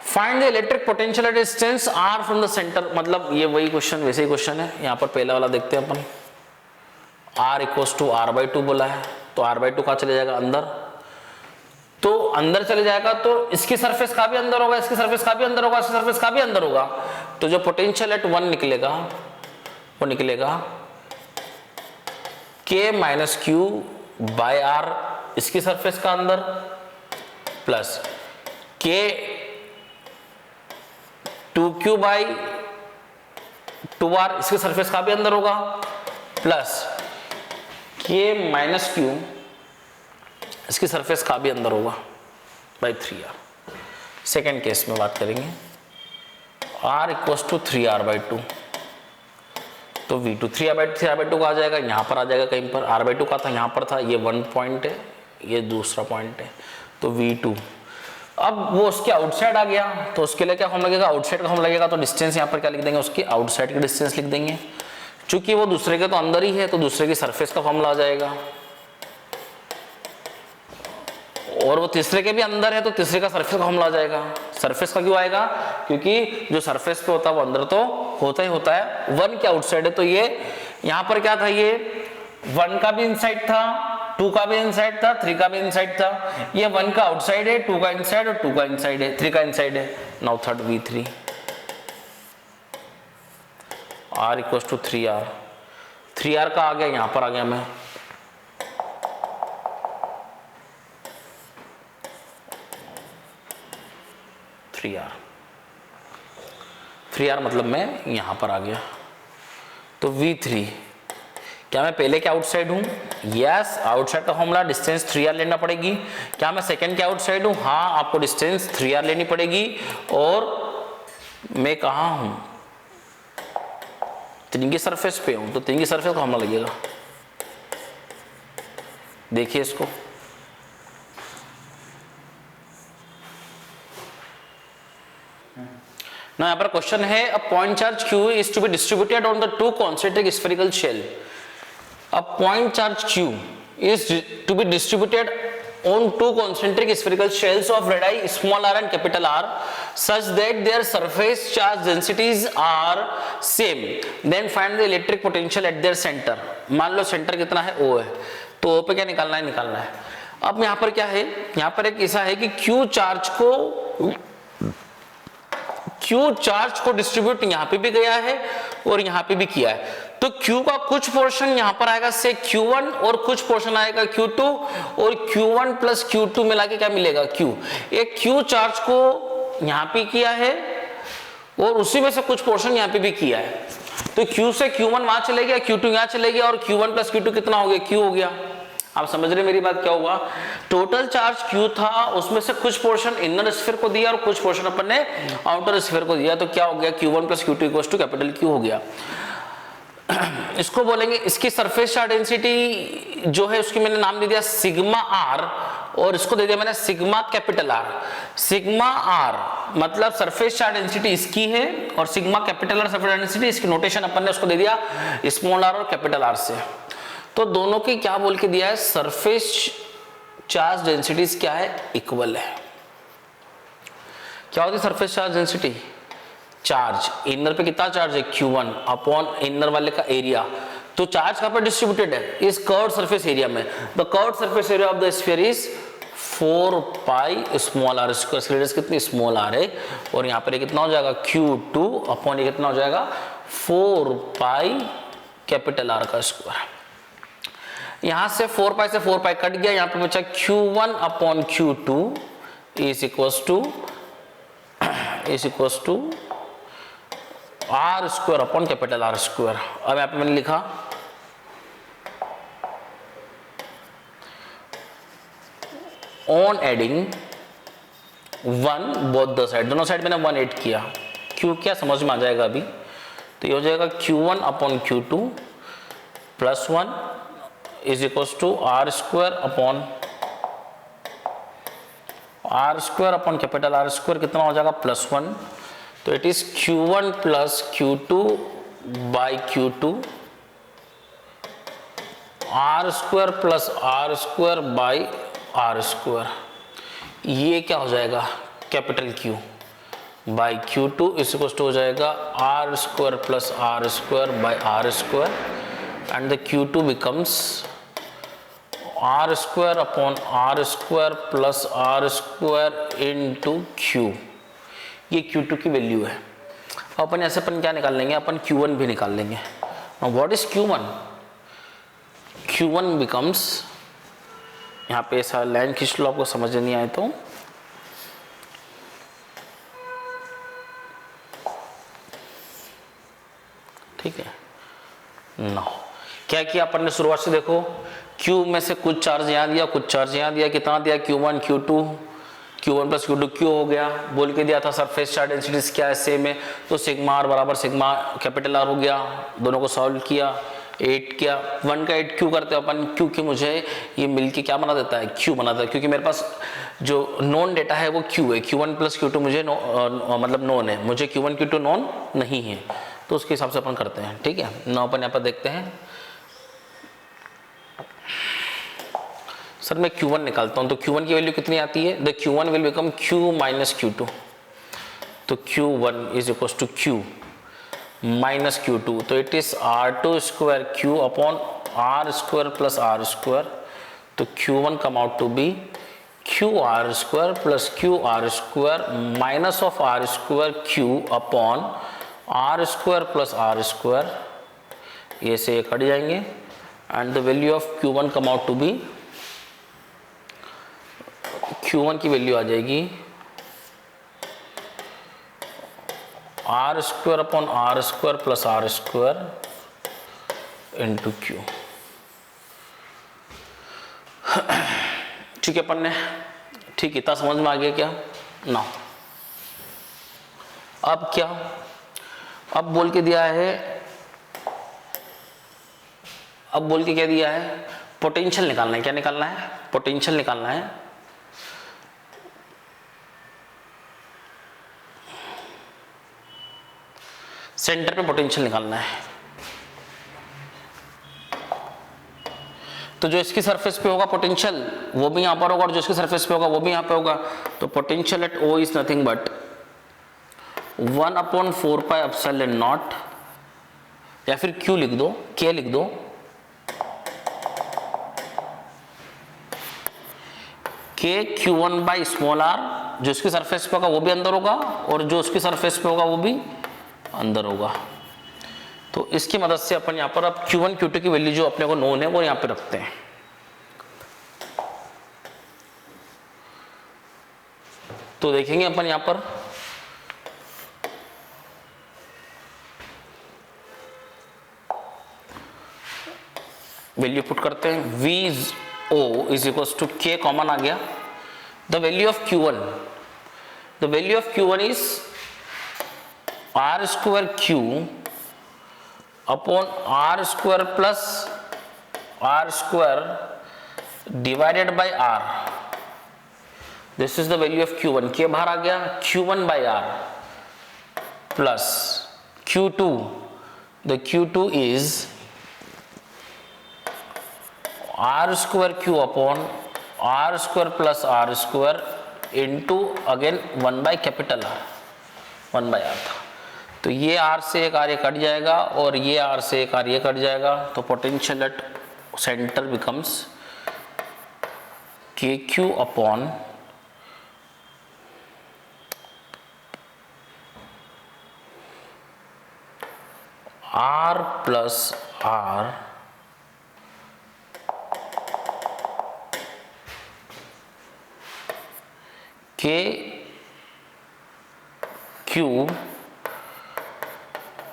Find the electric potential at distance R from the centre, मतलब ये वही क्वेश्चन, वैसे ही क्वेश्चन है। यहाँ पर पहला वाला देखते हैं अपन। R = R/2 बोला है, तो R/2 कहाँ चले जाएगा? अंदर। तो अंदर चले जाएगा तो इसकी सरफेस का भी अंदर होगा, इसकी सरफेस का भी अंदर होगा, इसकी सरफेस का भी अंदर होगा। तो जो पोटेंशियल एट 1 निकलेगा वो निकलेगा K - Q/R इसकी सरफेस का अंदर, प्लस K 2Q/2R इसकी सरफेस का भी अंदर होगा, प्लस K - Q इसकी सरफेस का भी अंदर होगा बाई 3R। सेकेंड केस में बात करेंगे, R = 3R/2, तो V2 3R/2 का आ जाएगा, यहाँ पर आ जाएगा कहीं पर। R/2 का था, यहाँ पर था, ये 1 पॉइंट है, ये दूसरा पॉइंट है, तो V2। अब वो उसके आउटसाइड आ गया, तो उसके लिए क्या फॉर्म लगेगा? आउटसाइड का फॉर्म लगेगा, तो डिस्टेंस यहाँ पर क्या लिख देंगे? उसकी आउटसाइड की डिस्टेंस लिख देंगे। चूंकि वो दूसरे के तो अंदर ही है, तो दूसरे की सरफेस का फॉर्मूला आ जाएगा, और वो तीसरे के भी अंदर है तो तीसरे का सरफेस का फॉर्मूला आ जाएगा। सरफेस का क्यों आएगा? क्योंकि जो सरफेस पे होता है वो अंदर तो होता ही होता है। 1 के आउटसाइड है, तो ये यहाँ पर क्या था? ये 1 का भी इनसाइड था, 2 का भी इनसाइड था, 3 का भी इनसाइड था। ये 1 का आउटसाइड है, 2 का इनसाइड, और 2 का इनसाइड है, 3 का इनसाइड है। Now third V3 R = 3R, 3R का आ गया, यहाँ पर आ गया मैं, थ्री आर मतलब मैं यहां पर आ गया। तो V3 क्या मैं पहले के आउटसाइड हूं? यस, आउटसाइड का फॉर्मूला डिस्टेंस 3R लेना पड़ेगी। क्या मैं सेकंड के आउटसाइड हूं? हाँ, आपको डिस्टेंस 3R लेनी पड़ेगी। और मैं कहां हूं? 3 की सरफेस पे हूं, तो 3 की सरफेस का फॉर्मूला लगेगा। देखिए इसको, ना यहाँ पर क्वेश्चन है, a point charge Q is to be distributed on the 2 concentric spherical shell. A point charge Q is to be distributed on 2 concentric spherical shells of radii small r and capital R such that their surface charge densities are same. Then find the electric potential at their center. मान लो centre कितना है? O है, तो O पे क्या निकालना है? निकालना है। अब यहाँ पर क्या है? यहाँ पर एक ऐसा है कि Q चार्ज को डिस्ट्रीब्यूट यहाँ पे भी गया है और यहाँ पे भी किया है। तो Q का कुछ पोर्शन यहाँ पर आएगा से Q1 और कुछ पोर्शन आएगा Q2, और Q1 + Q2 मिला के क्या मिलेगा? Q। एक Q चार्ज को यहाँ पे किया है और उसी में से कुछ पोर्शन यहाँ पे भी किया है। तो Q से Q1 वहां चले गया, Q2 यहाँ चले गया और Q1 प्लस Q2 कितना हो गया, Q हो गया। आप समझ रहे मेरी बात? क्या हुआ, टोटल चार्ज Q था, उसमें से कुछ पोर्शन इनर स्फीयर को दिया और कुछ पोर्शन अपन ने आउटर स्फीयर को दिया, तो क्या हो गया, Q1 plus Q2 equals to capital Q हो गया। इसको बोलेंगे, इसकी सरफेस चार्ज डेंसिटी जो है उसकी मैंने नाम दे दिया सिग्मा आर और इसको दे दिया मैंने sigma capital R. Sigma R मतलब सरफेस चार्ज डेंसिटी इसकी है और sigma capital R surface density, इसकी नोटेशन अपन ने उसको दे दिया स्मॉल आर और कैपिटल आर से। तो दोनों की क्या बोल के दिया है, सरफेस चार्ज डेंसिटीज क्या है, इक्वल है। क्या होती है surface charge density, charge inner पे कितना चार्ज है, Q1 अपॉन इनर वाले का एरिया। तो चार्ज कहां पर डिस्ट्रीब्यूटेड है, इस कर्व्ड सरफेस एरिया में। The curved surface area of the sphere is 4 pi small R square. Radius कितनी, स्मॉल आर है और यहाँ पर कितना हो जाएगा, Q2 अपॉन ये कितना हो जाएगा, 4 पाई कैपिटल आर का स्क्वायर। यहां से 4 पाई से 4 पाई कट गया, यहाँ पे बचा Q1 upon Q2 is equals to R square upon capital R square. अब यहाँ पे मैंने लिखा on adding 1 both the side, दोनों साइड मैंने 1 ऐड किया। क्यों क्या समझ में आ जाएगा अभी, तो ये हो जाएगा Q1 upon Q2 plus 1 is equals to R square upon capital R square, कितना हो जाएगा, प्लस 1। तो it is Q1 plus Q2 by Q2 R square plus R square by R square. ये क्या हो जाएगा, capital Q by Q2 equal to हो जाएगा R square plus R square by R square and the Q2 becomes R square upon R square plus R square into Q। ये Q2 की value है। अपन ऐसे अपन क्या निकाल लेंगे, अपन Q1 भी निकाल लेंगे। What is Q1? Q1 becomes, यहाँ पे ऐसा लाइन खींच लो आपको समझ नहीं आए तो, ठीक है ना। क्या किया अपन ने शुरुआत से, देखो Q में से कुछ चार्ज यहाँ दिया, कुछ चार्ज यहाँ दिया, कितना दिया, Q1 Q2 Q1 plus Q2 Q हो गया। बोल के दिया था सरफेस चार्ज डेंसिटीज क्या है, सेम है, तो सिग्मा आर बराबर सिग्मा कैपिटल आर हो गया। दोनों को सॉल्व किया, 8 किया, 1 का 8 क्यों करते हो अपन, क्योंकि मुझे ये मिलके क्या बना देता है, Q बना देता है, क्योंकि मेरे पास जो नॉन डेटा है वो Q है। Q1 प्लस Q2 मुझे मतलब नॉन है, मुझे Q1 Q2 नॉन नहीं है, तो उसके हिसाब से अपन करते हैं। ठीक है ना, अपन यहाँ पर देखते हैं। सर मैं Q1 निकालता हूँ, तो Q1 की वैल्यू कितनी आती है, the Q1 will become Q minus Q2। तो Q1 is equal to Q minus Q2, तो it is R2 square Q upon R square plus R square. तो Q1 come out to be QR square plus QR square minus of R square Q upon R square plus R square. ये से ये cut जाएंगे and the value of Q1 come out to be, Q1 की value आ जाएगी R square upon R square plus R square into Q। ठीक है अपन ने, ठीक है, इतना समझ में आ गया क्या ना। अब क्या, अब बोल के दिया है, अब बोल के क्या दिया है, पोटेंशियल निकालना है। क्या निकालना है, पोटेंशियल निकालना है। सेंटर पे पोटेंशियल निकालना है। तो जो इसकी सरफेस पे होगा पोटेंशियल वो भी यहां पर होगा और जो इसकी सरफेस पे होगा वो भी यहां पे होगा। तो potential eight O is nothing but 1/4 pi epsilon not, या फिर Q लिख दो, K लिख दो, K Q1 by small r। जो इसकी सरफेस पे होगा वो भी अंदर होगा और जो उसकी सरफेस पे होगा वो भी अंदर होगा। तो इसकी मदद से अपन यहाँ पर अब Q1 Q2 की वैल्यू जो अपने को नोन है वो यहाँ पे रखते हैं। तो देखेंगे अपन यहाँ पर वैल्यू पुट करते हैं, V O is equal to K common आ गया, the value of Q1, the value of Q1 is R square Q upon R square plus R square divided by R, this is the value of Q1, K बाहर आ गया, Q1 by R plus Q2, the Q2 is R square Q upon R square plus R square into again 1 by capital R, 1 by are था, तो ये are से एक are ये cut जाएगा और ये आर से एक आर ये कट जाएगा, तो potential at centre becomes K Q upon R plus R K Q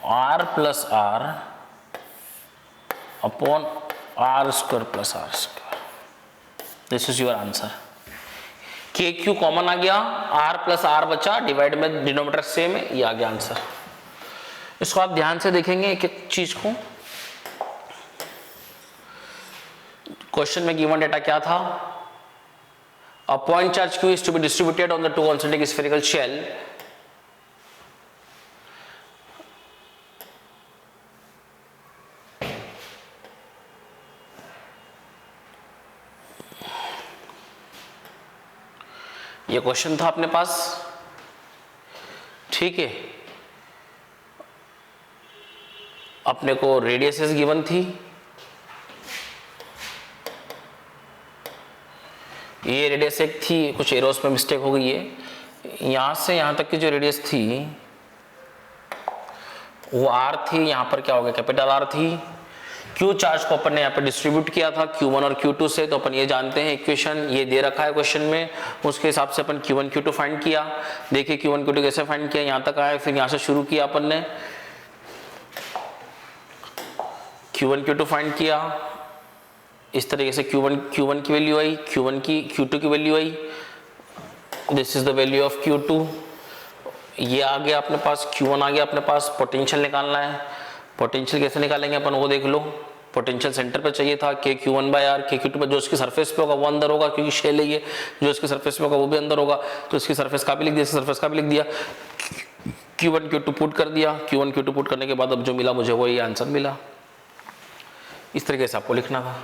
R plus R upon R square plus R square, this is your answer. K Q common आ गया, R plus R बचा, divide में denominator same है, ये आ गया answer. इसको आप ध्यान से देखेंगे एक एक चीज को। क्वेश्चन में गिवन डेटा क्या था, a point charge q is to be distributed on the two concentric spherical shell ये क्वेश्चन था अपने पास, ठीक है। अपने को रेडियसेस गिवन थी, ये रेडियस एक थी, कुछ एरोस में मिस्टेक हो गई है, यहाँ से यहाँ तक की जो रेडियस थी वो आर थी, यहाँ पर क्या हो गया कैपिटल आर थी। क्यू चार्ज को अपन ने यहाँ पे डिस्ट्रीब्यूट किया था Q1 और Q2 से, तो अपन ये जानते हैं इक्वेशन ये दे रखा है क्वेश्चन में, उसके हिसाब से अपन Q1 Q2 फाइंड किया। देखिए Q1 Q2 कैसे फाइंड किया, यहाँ तक आए, फिर यहाँ से शुरू किया अपन ने, Q1 Q2 फाइंड किया, इस तरीके से Q1 की वैल्यू आई, Q2 की value I, this is the value of Q2, ये आ गया अपने पास, Q1 आ गया अपने पास। पोटेंशियल निकालना है, पोटेंशियल कैसे निकालेंगे अपन वो देख लो। पोटेंशियल सेंटर पे चाहिए था, के Q1 बाय आर, के Q2 पर जो उसकी सरफेस पे होगा वो अंदर होगा, क्योंकि शेल है ये, जो उसकी सरफेस पे होगा वो भी अंदर होगा, तो इसकी सरफेस का भी लिख दिया, सरफेस का भी लिख दिया, Q1 Q2 पुट कर दिया। Q1 Q2 पुट करने के बाद अब जो मिला मुझे वही आंसर मिला। इस तरीके से आपको लिखना था।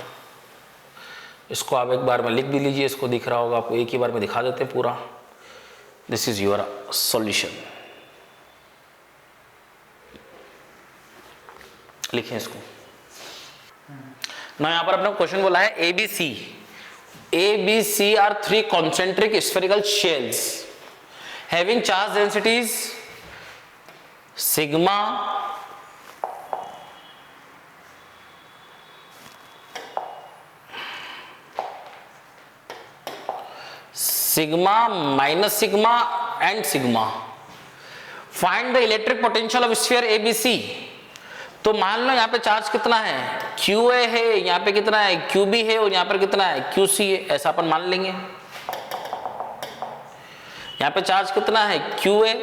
इसको आप एक बार में लिख भी लीजिए, इसको दिख रहा होगा आपको, एक ही बार में दिखा देते हैं पूरा। This is your solution. लिखें इसको ना। यहां पर अपना क्वेश्चन बोला है ABC are 3 concentric spherical shells having charge densities sigma minus sigma and sigma. Find the electric potential of sphere ABC. तो मान लो यहाँ पे चार्ज कितना है, QA है, यहाँ पे कितना है QB है, और यहाँ पर कितना है QC है, ऐसा अपन मान लेंगे। यहाँ पे चार्ज कितना है QA,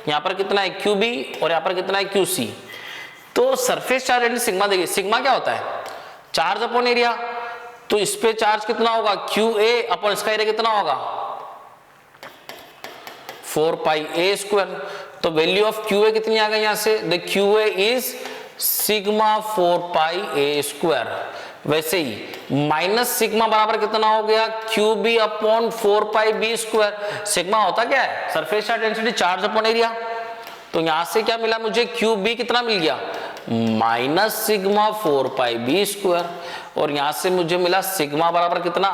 यहाँ पर कितना है QB, और यहाँ पर कितना है QC। तो सरफेस चार्ज एंड सिग्मा, देखिए सिग्मा क्या होता है, चार्ज अपॉन एरिया, तो इस पे चार्ज कितना होगा QA अपॉन इसका एरिया कितना होगा 4 पाई A स्क्वायर। तो वैल्यू ऑफ QA कितनी आ गई यहाँ से, the QA is sigma 4 pi A square. वैसे ही माइनस सिग्मा बराबर कितना हो गया QB अपॉन 4 पाई B स्क्वायर। सिग्मा होता क्या है, surface charge density, charge upon area. तो यहां से क्या मिला मुझे, QB कितना मिल गया माइनस सिग्मा 4 पाई B स्क्वायर, और यहां से मुझे मिला सिग्मा बराबर कितना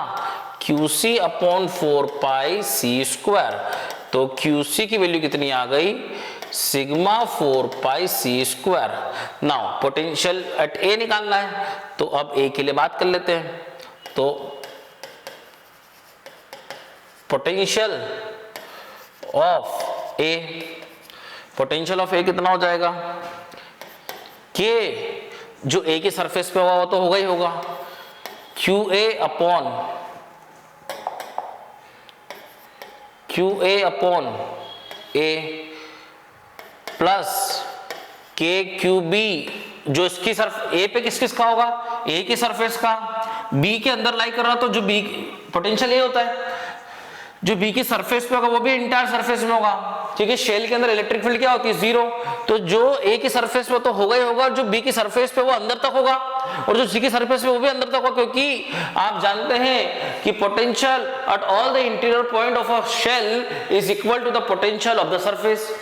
QC अपॉन 4 पाई C स्क्वायर। तो QC की वैल्यू कितनी आ गई, sigma 4 pi C square. Now potential at A निकालना है, तो अब A के लिए बात कर लेते हैं। तो potential of A, potential of A कितना हो जाएगा, K जो A की सरफेस पे होगा वो तो होगा ही होगा, Q A upon A plus K Q B, जो इसकी ए पे किस किस का होगा, ए की सरफेस का, बी के अंदर लाई कर रहा तो जो बी पोटेंशियल ए होता है, जो बी की सरफेस पे होगा वो भी इंटायर सरफेस में होगा, क्योंकि शेल के अंदर इलेक्ट्रिक फील्ड क्या होती है, जीरो। तो जो ए की सरफेस पे तो होगा ही होगा, जो बी की सरफेस पे वो अंदर तक होगा, और जो सी की सरफेस पे वो भी अंदर तक होगा, क्योंकि आप जानते हैं कि potential at all the interior point of a shell is equal to the potential of the surface.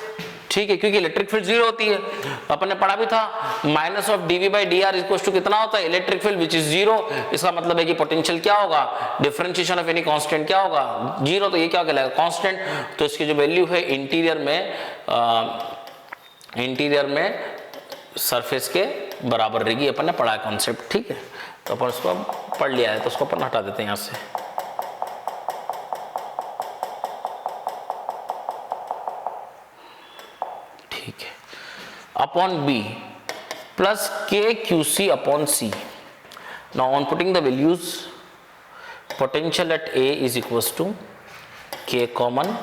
ठीक है, क्योंकि इलेक्ट्रिक फील्ड जीरो होती है, अपन ने पढ़ा भी था minus of dV by d R equal to कितना होता है, electric field which is zero. इसका मतलब है कि पोटेंशियल क्या होगा, डिफरेंशिएशन ऑफ एनी कांस्टेंट क्या होगा, जीरो। तो ये क्या कहलाएगा, कांस्टेंट। तो इसकी जो वैल्यू है इंटीरियर में सरफेस के बराबर रहेगी, अपन ने पढ़ा है कॉन्सेप्ट। ठीक है, तो अपन उसको पढ़ लिया है, तो उसको अपन हटा देते हैं यहाँ से। ठीक है, upon B plus K Q C upon C. Now on putting the values, potential at A is equals to K common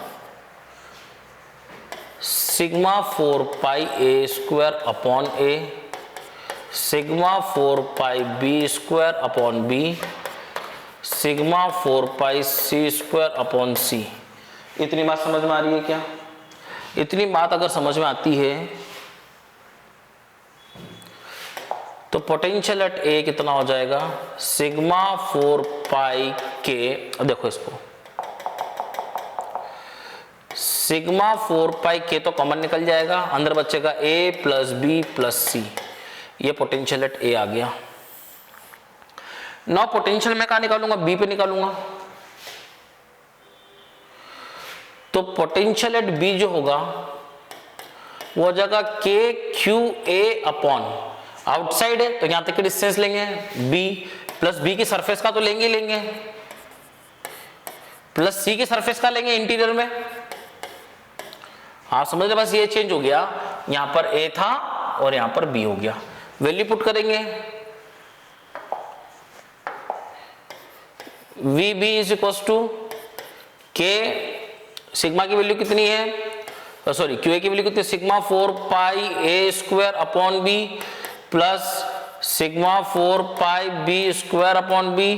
sigma 4 pi A square upon A, sigma 4 pi B square upon B, sigma 4 pi C square upon C. इतनी बात समझ में आ रही है क्या? इतनी बात अगर समझ में आती है तो पोटेंशियल एट ए कितना हो जाएगा, सिग्मा 4 पाई के, अब देखो इसको, सिग्मा 4 पाई के तो कॉमन निकल जाएगा, अंदर बचेगा ए प्लस बी प्लस सी। ये पोटेंशियल एट ए आ गया। नौ पोटेंशियल मैं कहां निकालूंगा, बी पे निकालूंगा। तो पोटेंशियल एट बी जो होगा वो हो जाएगा के क्यू ए अपॉन, आउटसाइड है तो यहां तक की डिस्टेंस लेंगे बी, प्लस बी की सरफेस का तो लेंगे ही लेंगे, प्लस सी की सरफेस का लेंगे इंटीरियर में। आप समझ रहे, बस ये चेंज हो गया, यहां पर ए था और यहां पर बी हो गया। वैल्यू पुट करेंगे, V B is equal to K, sigma की वैल्यू कितनी है, सॉरी क्यू ए की वैल्यू कितनी, sigma 4 pi A square upon B plus sigma 4 pi B square upon B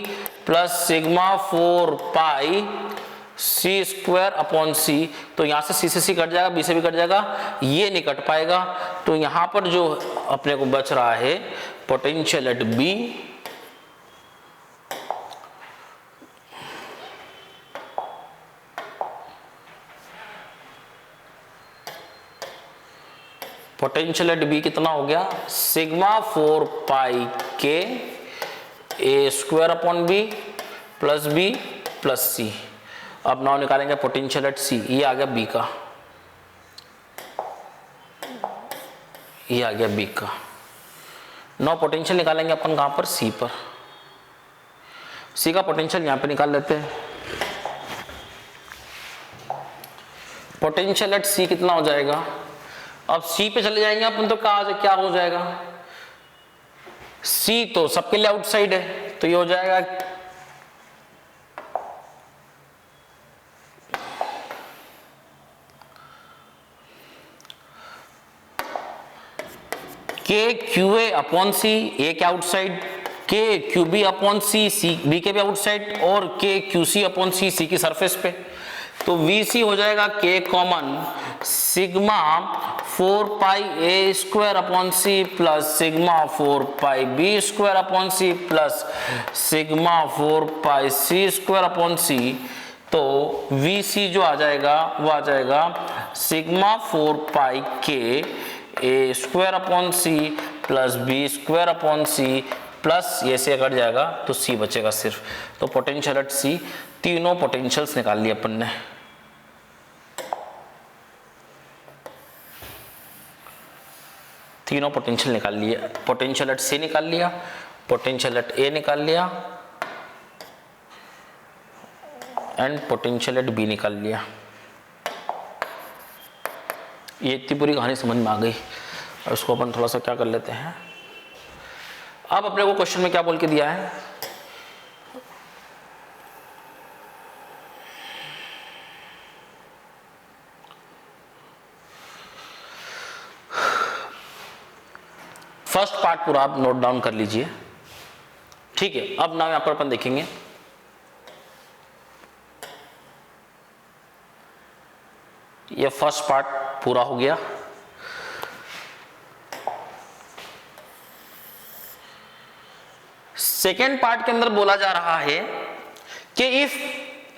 plus sigma 4 pi C square upon C. तो यहां से सी से सी cut जाएगा, बी से भी कट जाएगा, ये नहीं कट पाएगा। तो यहां पर जो अपने को बच रहा है potential at B, potential at B कितना हो गया, sigma 4 pi K A square upon B plus B plus C. अब नाउ निकालेंगे पोटेंशियल एट सी, ये आ गया बी का, ये आ गया बी का। नाउ पोटेंशियल निकालेंगे अपन कहां पर, सी पर। सी का पोटेंशियल यहां पे निकाल लेते हैं। पोटेंशियल एट सी कितना हो जाएगा, अब सी पे चले जाएंगे अपन तो क्या हो जाएगा, सी तो सबके लिए आउटसाइड है, तो ये हो जाएगा के क्यू ए अपॉन सी, ए के आउटसाइड, के क्यू बी अपॉन सी, सी बी के भी आउटसाइड, और के क्यू सी अपॉन सी, सी की सरफेस पे। तो वी सी हो जाएगा के common sigma 4 pi A square upon C plus sigma 4 pi B square upon C plus sigma 4 pi C square upon C. तो वी सी जो आ जाएगा वो आ जाएगा sigma 4 pi K A square upon C plus B square upon C plus ये से cut जाएगा तो सी बचेगा सिर्फ। तो पोटेंशियल एट सी, तीनों पोटेंशियल्स निकाल लिए अपन ने। तीनों पोटेंशियल निकाल लिए, पोटेंशियल एट सी निकाल लिया, पोटेंशियल एट ए निकाल लिया एंड पोटेंशियल एट बी निकाल लिया। ये इतनी पूरी कहानी समझ में आ गई। और उसको अपन थोड़ा सा क्या कर लेते हैं, अब अपने को क्वेश्चन में क्या बोल के दिया है, फर्स्ट पार्ट पूरा आप नोट डाउन कर लीजिए, ठीक है। अब ना यहां पर अपन देखेंगे ये फर्स्ट पार्ट पूरा हो गया। सेकेंड पार्ट के अंदर बोला जा रहा है कि if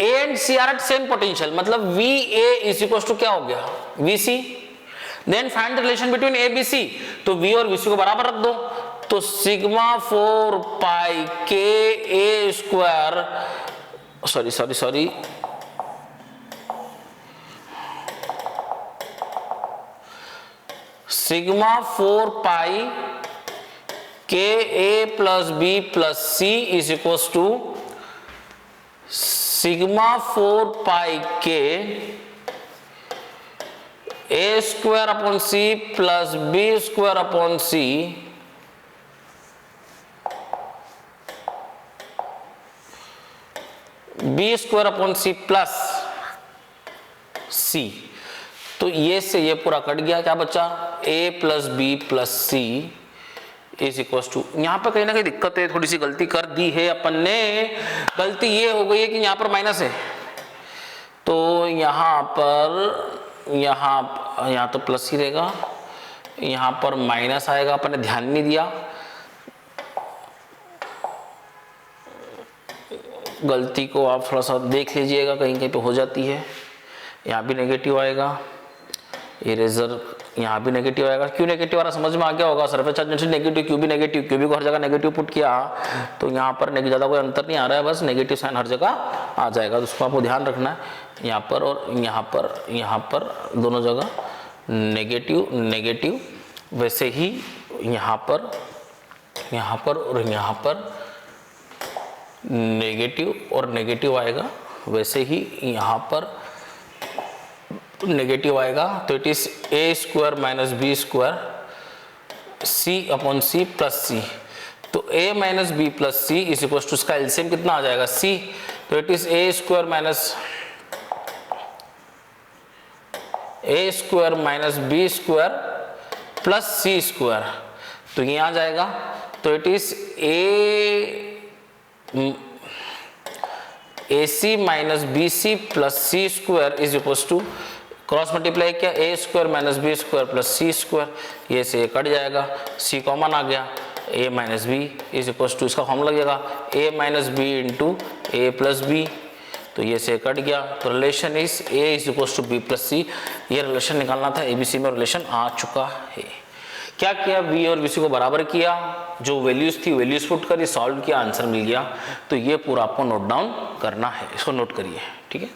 A and C are at same potential, मतलब V A is equal to क्या हो गया V C, then find the relation between A B C, तो वी और वी सी को बराबर रख दो, तो sigma 4 pi K A square sorry sigma 4 pi K A plus B plus C is equal to sigma 4 pi K A square upon C plus B square upon C B square upon C plus C. तो ये से ये पूरा cut गया, क्या बचा a plus B plus C is equal to, यहां पर कहीं ना कहीं दिक्कत है, थोड़ी सी गलती कर दी है अपन ने। गलती ये हो गई है कि यहां पर माइनस है, तो यहां तो प्लस ही रहेगा, यहां पर माइनस आएगा, अपन ने ध्यान नहीं दिया। गलती को आप थोड़ा सा देख लीजिएगा, कहीं कहीं पे हो जाती है। यहाँ भी नेगेटिव आएगा, इरेजर यहाँ भी नेगेटिव आएगा। क्यों नेगेटिव आ रहा समझ में आ गया होगा, सरफेस चार्ज नेगेटिव, क्यू भी नेगेटिव, क्यू भी को हर जगह नेगेटिव पुट किया, तो यहाँ पर ज़्यादा कोई अंतर नहीं आ रहा है, बस नेगेटिव साइन हर जगह आ जाएगा, तो उसको आपको ध्यान रखना है। यहाँ पर और यहाँ पर दोनों जगह नेगेटिव नेगेटिव, वैसे ही यहाँ पर और यहाँ पर नेगेटिव और नेगेटिव आएगा, वैसे ही यहाँ पर नेगेटिव आएगा। तो it is A square minus B square C upon C plus C, तो a minus B plus C is equal to, इसका एलसीएम कितना आ जाएगा c, तो it is a square minus B square plus C square, तो ये आ जाएगा। तो it is AC minus B C plus C square is equal to, cross multiply किया a square minus B square plus C square, ये से cut जाएगा, c common आ गया, a minus B is equal to, इसका formula लग जाएगा a minus B into A plus B, तो ये से कट गया। तो relation is a is equal to B plus C, ये रिलेशन निकालना था, ABC में रिलेशन आ चुका है। क्या किया, v और vc को बराबर किया, जो वैल्यूज थी वैल्यूज पुट करी, सॉल्व किया, आंसर मिल गया। तो ये पूरा आपको नोट डाउन करना है, इसको नोट करिए, ठीक है।